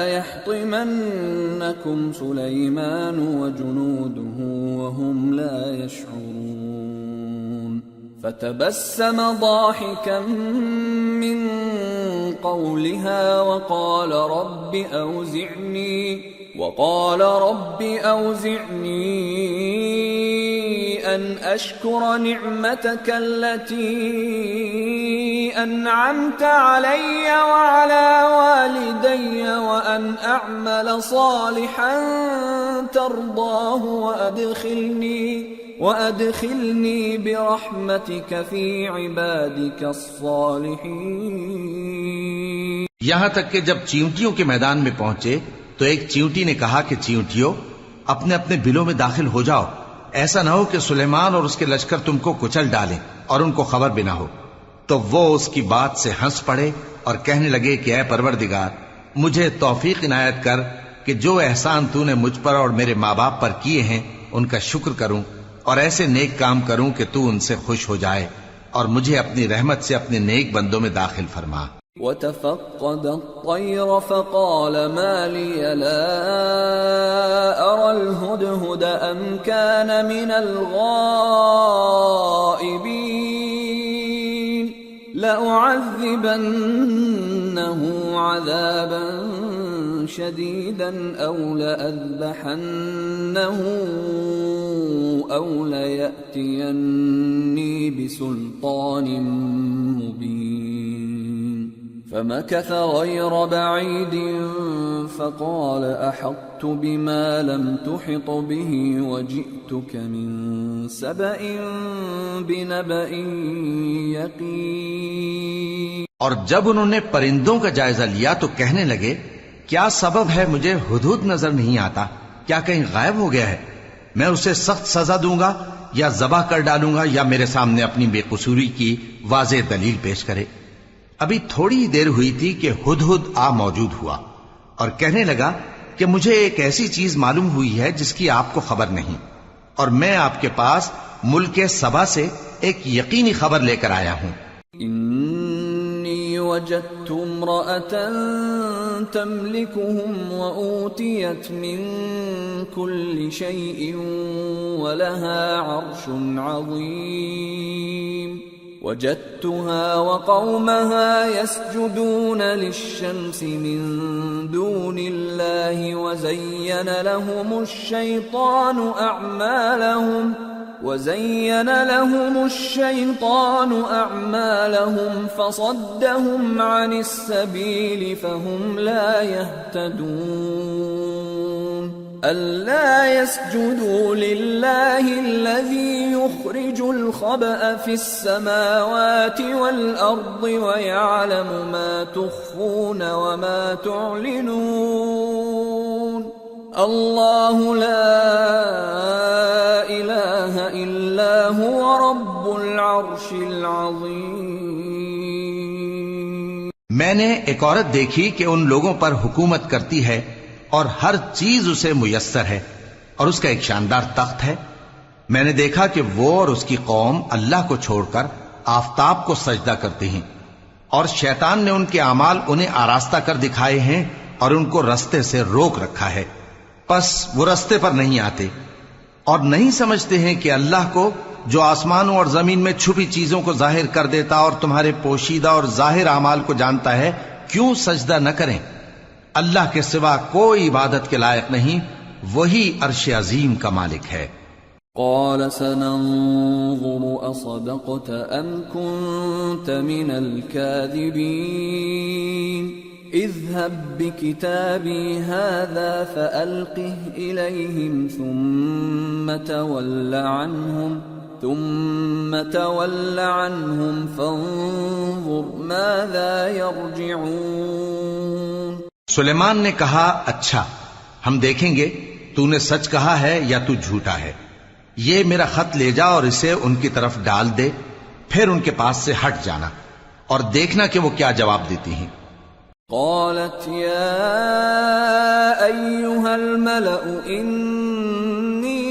يحطمنكم سليمان وجنوده وهم لا يشعرون. فتبسم ضاحكا من قولها وقال رب أوزعني أن أشكر نعمتك التي أنعمت علي وعلى والدي وأن أعمل صالحا ترضاه وأدخلني برحمتك في عبادك الصالحين. یہاں تک کہ جب چیونٹیوں کے میدان میں پہنچے تو ایک چیونٹی نے کہا کہ چیونٹیوں، اپنے اپنے بلوں میں داخل ہو جاؤ، ایسا نہ ہو کہ سلیمان اور اس کے لشکر تم کو کچل ڈالیں اور ان کو خبر بھی نہ ہو. تو وہ اس کی بات سے ہنس پڑے اور کہنے لگے کہ اے پروردگار، مجھے توفیق عنایت کر کہ جو احسان تو نے مجھ پر اور میرے ماں باپ پر کیے ہیں ان کا شکر کروں اور ایسے نیک کام کروں کہ تو ان سے خوش ہو جائے اور مجھے اپنی رحمت سے اپنے نیک بندوں میں داخل فرما. وَتَفَقَّدَ الطَّيْرَ فَقَالَ مَا لِيَ لَا أَرَى الْهُدْهُدَ أَمْ كَانَ مِنَ الْغَائِبِينَ لَأُعَذِّبَنَّهُ عَذَابًا شَدِيدًا أَوْ لَأَذْبَحَنَّهُ أَوْ لَيَأْتِيَنِّي بِسُلْطَانٍ مُبِينٍ. فمكث غير بعيد فقال أحطت بما لم تحط به وجئتك من سبأ بنبأ يقين. اور جب انہوں نے پرندوں کا جائزہ لیا تو کہنے لگے کیا سبب ہے مجھے ہدہد نظر نہیں آتا؟ کیا کہیں غائب ہو گیا ہے؟ میں اسے سخت سزا دوں گا یا ذبح کر ڈالوں گا یا میرے سامنے اپنی بے قصوری کی واضح دلیل پیش کرے. ابھی تھوڑی ہی دیر ہوئی تھی کہ ہدہد آ موجود ہوا اور کہنے لگا کہ مجھے ایک ایسی چیز معلوم ہوئی ہے جس کی آپ کو خبر نہیں، اور میں آپ کے پاس ملک سبا سے ایک یقینی خبر لے کر آیا ہوں. انی وجدت امرأة تملكهم وأوتيت من كل شيء ولها عرش عظيم. وجدتها وقومها يسجدون للشمس من دون الله وزين لهم الشيطان أعمالهم فصدهم عن السبيل فهم لا يهتدون. ألا يسجدوا لله الذي يخرج الخبأ في السماوات والأرض ويعلم ما تخفون وما تعلنون. اللہ لا الہ الا هو رب العرش العظیم۔ میں نے ایک عورت دیکھی کہ ان لوگوں پر حکومت کرتی ہے اور ہر چیز اسے میسر ہے اور اس کا ایک شاندار تخت ہے۔ میں نے دیکھا کہ وہ اور اس کی قوم اللہ کو چھوڑ کر آفتاب کو سجدہ کرتے ہیں، اور شیطان نے ان کے اعمال انہیں آراستہ کر دکھائے ہیں اور ان کو رستے سے روک رکھا ہے، پس وہ رستے پر نہیں آتے اور نہیں سمجھتے ہیں کہ اللہ کو جو آسمانوں اور زمین میں چھپی چیزوں کو ظاہر کر دیتا اور تمہارے پوشیدہ اور ظاہر اعمال کو جانتا ہے، کیوں سجدہ نہ کریں؟ اللہ کے سوا کوئی عبادت کے لائق نہیں، وہی عرش عظیم کا مالک ہے۔ قال سننظر اصدقت ام كنت من الكاذبين اذهب بكتابي هذا فألقه إليهم ثم تول عنهم فانظر ماذا يرجعون۔ سلیمان نے کہا اچھا، ہم دیکھیں گے تو نے سچ کہا ہے یا تو جھوٹا ہے۔ یہ میرا خط لے جا اور اسے ان کی طرف ڈال دے، پھر ان کے پاس سے ہٹ جانا اور دیکھنا کہ وہ کیا جواب دیتی ہیں۔ قالت يا أيها الملأ إني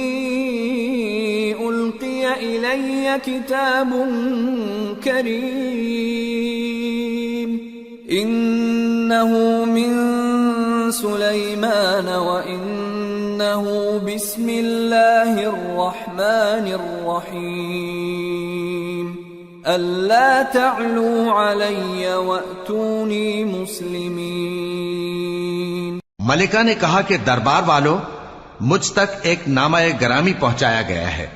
ألقي إلي كتاب كريم إنه من سليمان وإنه بسم الله الرحمن الرحيم ألا تعلوا علي وأتوني مسلمين۔ ملکہ نے کہا کہ دربار والو، مجھ تک ایک نامہ گرامی پہنچایا گیا ہے،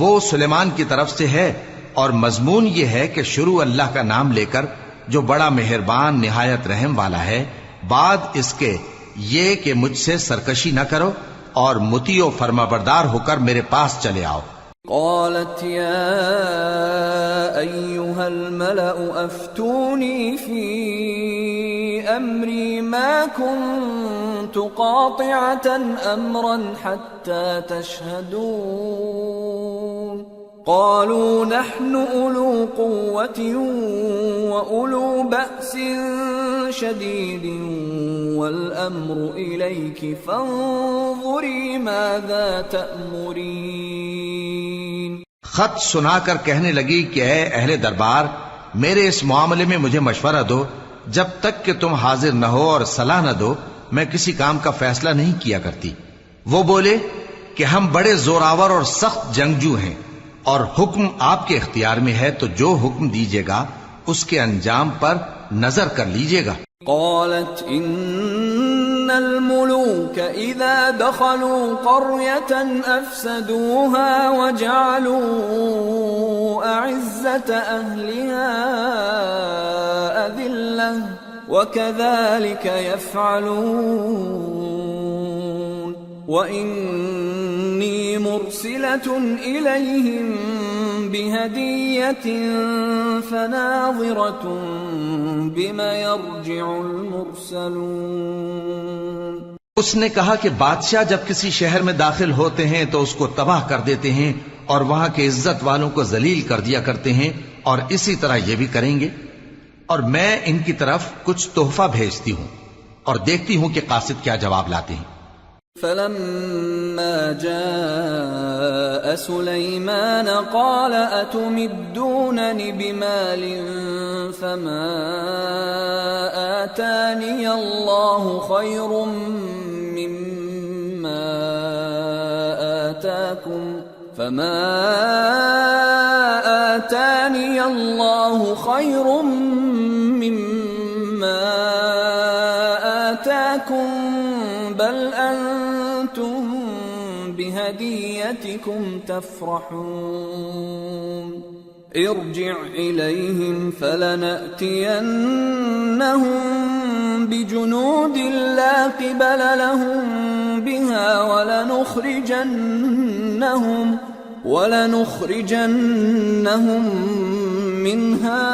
وہ سلیمان کی طرف سے ہے اور مضمون یہ ہے کہ شروع اللہ کا نام لے کر جو بڑا مہربان نہایت رحم والا ہے، بعد اس کے یہ کہ مجھ سے سرکشی نہ کرو اور مطیع و فرمانبردار ہو کر میرے پاس چلے آؤ۔ قالت يا أيها الملأ أفتوني في أمري ما كنت قاطعة أمرا حتى تشهدون قالوا نحن أولو قوة وأولو بأس شديد والأمر إليك فانظري ماذا تأمرين۔ خط سنا کر کہنے لگی کہ اے اہل دربار، میرے اس معاملے میں مجھے مشورہ دو، جب تک کہ تم حاضر نہ ہو اور صلاح نہ دو میں کسی کام کا فیصلہ نہیں کیا کرتی۔ وہ بولے کہ ہم بڑے زوراور اور سخت جنگجو ہیں اور حکم آپ کے اختیار میں ہے، تو جو حکم دیجیے گا اس کے انجام پر نظر کر لیجیے گا۔ قالت ان الملوك اذا دخلوا قرية افسدوها وجعلوا اعزة اهلها اذلة وكذلك يفعلون وإني مرسلة إليهم بهدية فناظرة بما يرجع المرسلون۔ اس نے کہا کہ بادشاہ جب کسی شہر میں داخل ہوتے ہیں تو اس کو تباہ کر دیتے ہیں اور وہاں کے عزت والوں کو ذلیل کر دیا کرتے ہیں، اور اسی طرح یہ بھی کریں گے، اور میں ان کی طرف کچھ تحفہ بھیجتی ہوں اور دیکھتی ہوں کہ قاصد کیا جواب لاتے ہیں۔ فلما جاء سليمان قال أتمدونني بمال فما آتاني الله خير مما آتاكم بل أنتم بهديتكم تفرحون ارجع إليهم فلنأتينهم بجنود لا قبل لهم بها ولنخرجنهم منها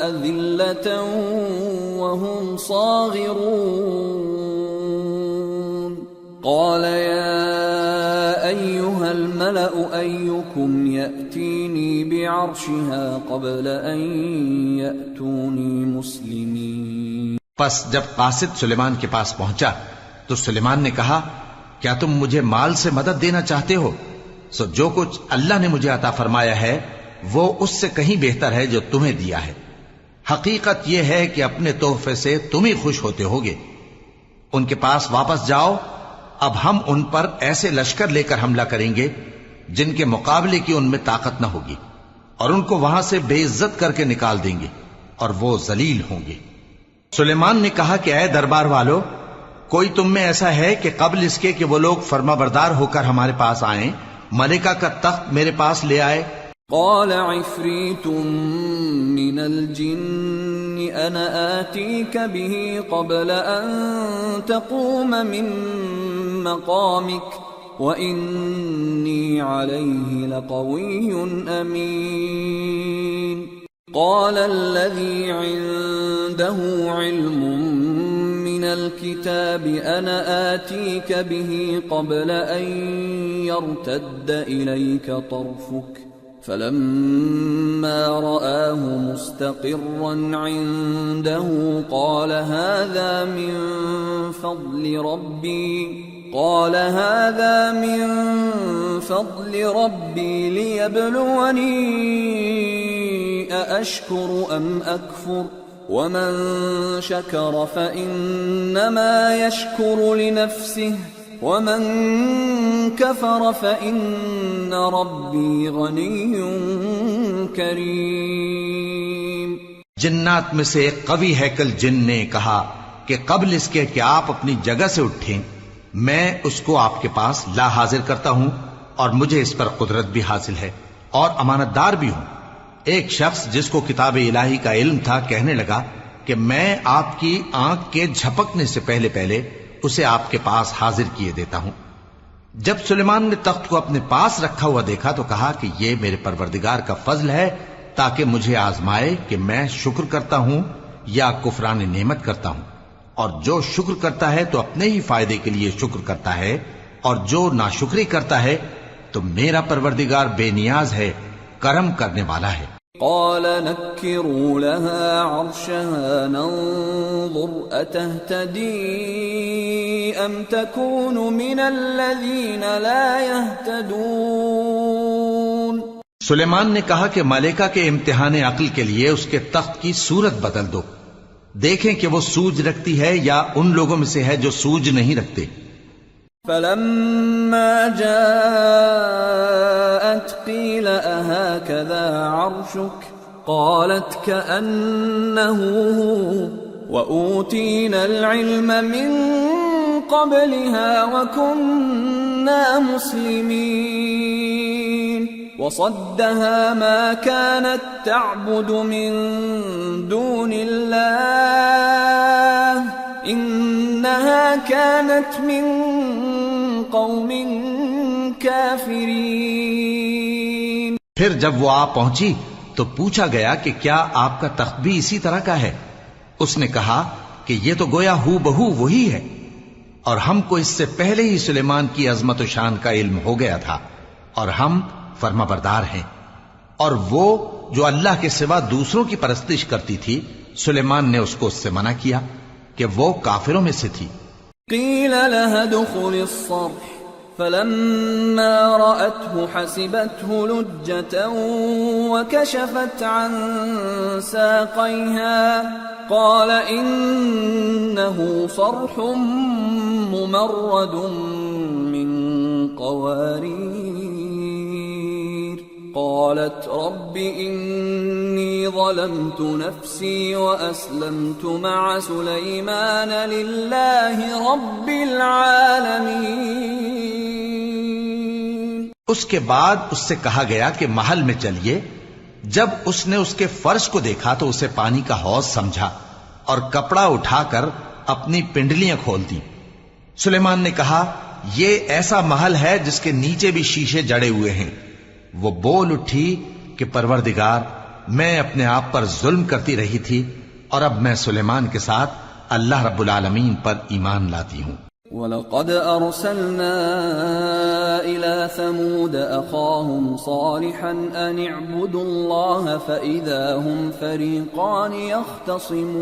أذلة وهم صاغرون۔ قال يا أيها الملأ أيكم يأتيني بعرشها قبل أن يأتوني مسلمين. پس جب قاصد سلیمان کے پاس پہنچا تو سلیمان نے کہا کیا تم مجھے مال سے مدد دینا چاہتے ہو؟ سو جو کچھ اللہ نے مجھے عطا فرمایا ہے وہ اس سے کہیں بہتر ہے جو تمہیں دیا ہے. حقیقت یہ ہے کہ اپنے تحفے سے تم ہی خوش ہوتے ہوگے. ان کے پاس واپس جاؤ. اب ہم ان پر ایسے لشکر لے کر حملہ کریں گے جن کے مقابلے کی ان میں طاقت نہ ہوگی، اور ان کو وہاں سے بے عزت کر کے نکال دیں گے اور وہ ذلیل ہوں گے. سلیمان نے کہا کہ اے دربار والو، کوئی تم میں ایسا ہے کہ قبل اس کے کہ وہ لوگ فرما بردار ہو کر ہمارے پاس آئیں ملکہ کا تخت میرے پاس لے آئے؟ قال عفريت من الجن أنا آتيك به قبل أن تقوم من مقامك وإني عليه لقوي أمين. قال الذي عنده علم من الكتاب أنا آتيك به قبل أن يرتد إليك طرفك فلما رآه مستقرا عنده قال هذا من فضل ربي ليبلوني أأشكر أم أكفر ومن شكر فإنما يشكر لنفسه ومن كفر فإن ربي غني كريم. جنات میں سے ایک قوی ہیکل جن نے کہا کہ قبل اس کے کہ آپ اپنی جگہ سے اٹھیں میں اس کو آپ کے پاس لا حاضر کرتا ہوں اور مجھے اس پر قدرت بھی حاصل ہے اور امانت دار بھی ہوں. ایک شخص جس کو کتاب الہی کا علم تھا کہنے لگا کہ میں آپ کی آنکھ کے جھپکنے سے پہلے پہلے اسے آپ کے پاس حاضر کیے دیتا ہوں. جب سلیمان نے تخت کو اپنے پاس رکھا ہوا دیکھا تو کہا کہ یہ میرے پروردگار کا فضل ہے تاکہ مجھے آزمائے کہ میں شکر کرتا ہوں یا کفران نعمت کرتا ہوں. اور جو شکر کرتا ہے تو اپنے ہی فائدے کے لیے شکر کرتا ہے، اور جو ناشکری کرتا ہے تو میرا پروردگار بے نیاز ہے، کرم کرنے والا ہے. قال نكروا لها عرشها ننظر أتهتدي أم تكون من الذين لا يهتدون. سلیمان نے کہا کہ ملکہ کے امتحان عقل کے لیے اس کے تخت کی صورت بدل دو، دیکھیں کہ وہ سوج رکھتی ہے یا ان لوگوں میں سے ہے جو سوج نہیں رکھتے. فلما جاءت قيل أهكذا عرشك قالت كأنه هو وأوتينا العلم من قبلها وكنا مسلمين. وصدها ما كانت تعبد من دون الله إنها كانت من قوم كافرين. پھر جب وہ آ پہنچی تو پوچھا گیا کہ کیا آپ کا تخت بھی اسی طرح کا ہے؟ اس نے کہا کہ یہ تو گویا ہو بہو وہی ہے، اور ہم کو اس سے پہلے ہی سلیمان کی عظمت و شان کا علم ہو گیا تھا، اور ہم فرما بردار ہیں. اور وہ جو اللہ کے سوا دوسروں کی پرستش کرتی تھی سلیمان نے اس کو اس سے منع کیا کہ وہ کافروں میں سے تھی. قیل لها ادخل الصرح فلما رأته حسبته لجة وكشفت عن ساقيها قال إنه صرح ممرد من قوارير. قالت رب إني ظلمت نفسي وأسلمت مع سليمان لله رب العالمين. اس کے بعد اس سے کہا گیا کہ محل میں چلیے. جب اس نے اس کے فرش کو دیکھا تو اسے پانی کا حوض سمجھا اور کپڑا اٹھا کر اپنی پنڈلیاں کھول دی. سلیمان نے کہا یہ ایسا محل ہے جس کے نیچے بھی شیشے جڑے ہوئے ہیں. وہ بول اٹھی کہ پروردگار میں اپنے آپ پر ظلم کرتی رہی تھی اور اب میں سلیمان کے ساتھ اللہ رب العالمین پر ایمان لاتی ہوں. وَلَقَدْ أَرْسَلْنَا إِلَى ثَمُودَ أَخَاهُمْ صَالِحًا أَنِ اعْبُدُوا اللَّهَ فَإِذَا هُمْ فَرِيقَانِ يَخْتَصِمُونَ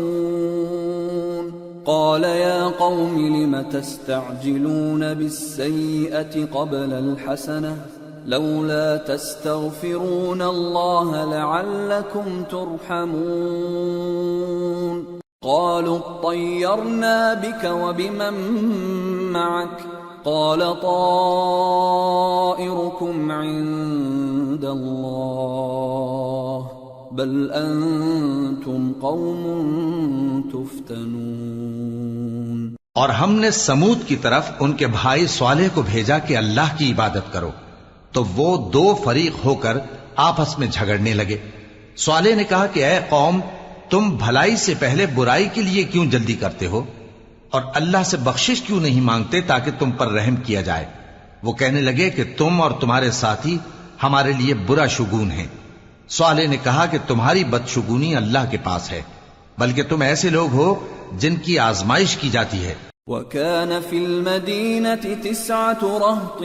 قَالَ يَا قَوْمِ لِمَ تَسْتَعْجِلُونَ بِالسَّيِّئَةِ قَبْلَ الْحَسَنَةِ لَوْلَا تَسْتَغْفِرُونَ اللَّهَ لَعَلَّكُمْ تُرْحَمُونَ قالوا اطيرنا بك وبمن معك قال طائركم عند الله بل أنتم قوم تفتنون۔ اور ہم نے سمود کی طرف ان کے بھائی صالح کو بھیجا کہ اللہ کی عبادت کرو، تو وہ دو فریق ہو کر آپس میں جھگڑنے لگے۔ صالح نے کہا کہ اے قوم، تم بھلائی سے پہلے برائی کے لیے کیوں جلدی کرتے ہو اور اللہ سے بخشش کیوں نہیں مانگتے تاکہ تم پر رحم کیا جائے؟ وہ کہنے لگے کہ تم اور تمہارے ساتھی ہمارے لیے برا شگون ہیں۔ صالح نے کہا کہ تمہاری بدشگونی اللہ کے پاس ہے، بلکہ تم ایسے لوگ ہو جن کی آزمائش کی جاتی ہے۔ وَكَانَ فِي الْمَدِينَةِ 9 رَهْطٍ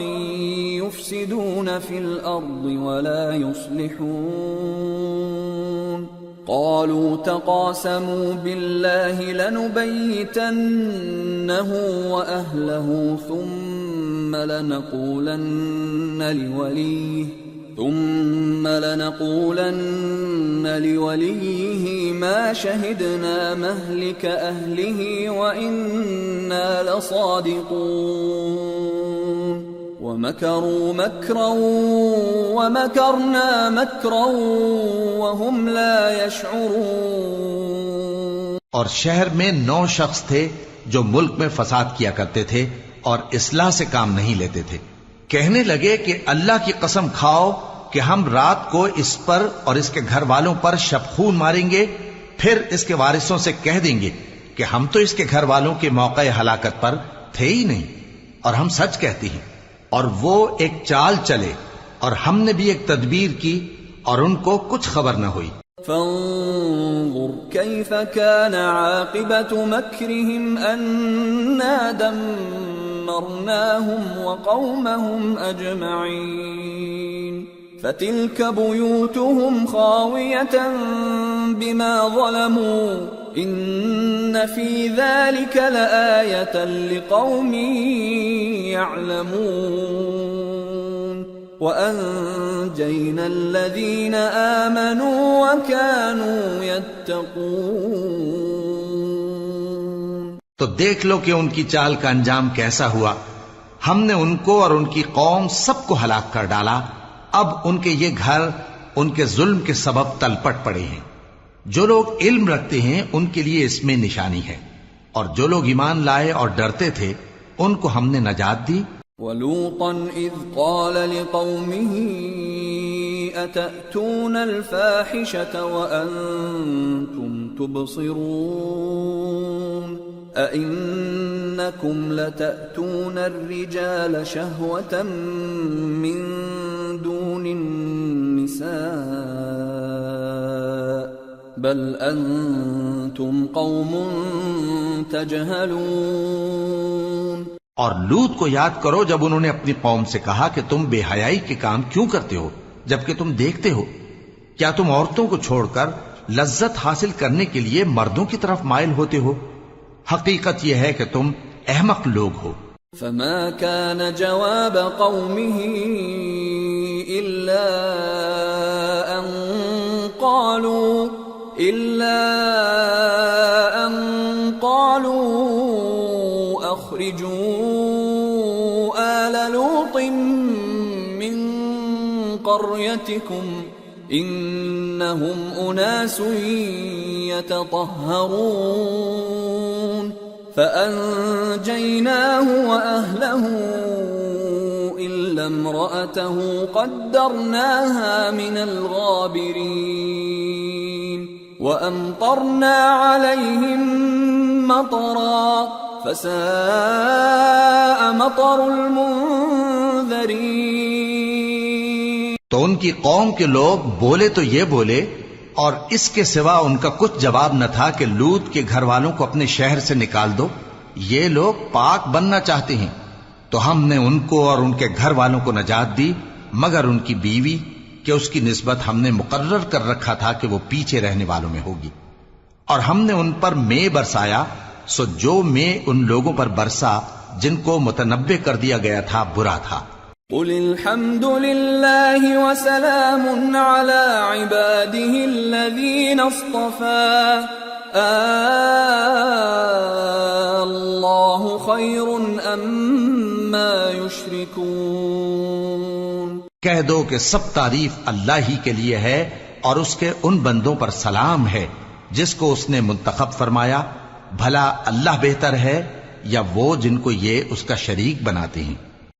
يُفْسِدُونَ فِي الْأَرْضِ وَلَا يُصْلِحُونَ قالوا تقاسموا بالله لنبيتنه وأهله ثم لنقولن لوليه ما شهدنا مهلك أهله وإنا لصادقون ومكروا مكرا ومكرنا مكرا وهم لا يشعرون۔ اور شہر میں 9 شخص تھے جو ملک میں فساد کیا کرتے تھے اور اصلاح سے کام نہیں لیتے تھے۔ کہنے لگے کہ اللہ کی قسم کھاؤ کہ ہم رات کو اس پر اور اس کے گھر والوں پر شبخون ماریں گے، پھر اس کے وارثوں سے کہہ دیں گے کہ ہم تو اس کے گھر والوں کے موقع ہلاکت پر تھے ہی نہیں، اور ہم سچ کہتے ہیں۔ اور وہ ایک چال چلے اور ہم نے بھی ایک تدبیر کی اور ان کو کچھ خبر نہ ہوئی۔ فانظر كيف كان عاقبة مكرهم أنا دمرناهم وقومهم أجمعين فتلك بيوتهم خاوية بما ظلموا إن في ذلك لآية لقوم يعلمون وأنجينا الذين آمنوا وكانوا يتقون۔ تو دیکھ لو کہ ان کی چال کا انجام کیسا ہوا۔ ہم نے ان کو اور ان کی قوم سب کو ہلاک کر ڈالا۔ اب ان کے یہ گھر ان کے ظلم کے سبب تلپٹ پڑے ہیں۔ جو لوگ علم رکھتے ہیں ان کے لیے اس میں نشانی ہے، اور جو لوگ ایمان لائے اور ڈرتے تھے ان کو ہم نے نجات دی۔ وَلُوطًا إِذْ قَالَ لِقَوْمِهِ أَتَأْتُونَ الْفَاحِشَةَ وَأَنْتُمْ تُبْصِرُونَ أَإِنَّكُمْ لَتَأْتُونَ الرِّجَالَ شَهْوَةً مِّن دُونِ النِّسَاءِ بَلْ أَنْتُمْ قَوْمٌ تَجْهَلُونَ۔ اور لوط کو یاد کرو جب انہوں نے اپنی قوم سے کہا کہ تم بے حیائی کے کام کیوں کرتے ہو جبکہ تم دیکھتے ہو؟ کیا تم عورتوں کو چھوڑ کر لذت حاصل کرنے کے لیے مردوں کی طرف مائل ہوتے ہو؟ حقیقت یہ ہے کہ تم احمق لوگ ہو۔ فما كان جواب قومه إلا أن قالوا أخرجوا آل لوط من قريتكم إنهم أناس يتطهرون فأنجيناه وأهله إلا امرأته قدرناها من الغابرين وأمطرنا عليهم مطرا فساء مطر المنذرين۔ تو ان کی قوم کے لوگ بولے تو یہ بولے، اور اس کے سوا ان کا کچھ جواب نہ تھا کہ لوط کے گھر والوں کو اپنے شہر سے نکال دو، یہ لوگ پاک بننا چاہتے ہیں، تو ہم نے ان کو اور ان کے گھر والوں کو نجات دی مگر ان کی بیوی کہ اس کی نسبت ہم نے مقرر کر رکھا تھا کہ وہ پیچھے رہنے والوں میں ہوگی، اور ہم نے ان پر مے برسایا، سو جو مے ان لوگوں پر برسا جن کو متنبع کر دیا گیا تھا برا تھا۔ قل الحمد لله وسلام على عباده الذين اصطفى الله خير أما يشركون۔ کہہ دو کہ سب تعریف اللہ ہی کے لیے ہے اور اس کے ان بندوں پر سلام ہے جس کو اس نے منتخب فرمایا، بھلا اللہ بہتر ہے یا وہ جن کو یہ اس کا شریک بناتے ہیں۔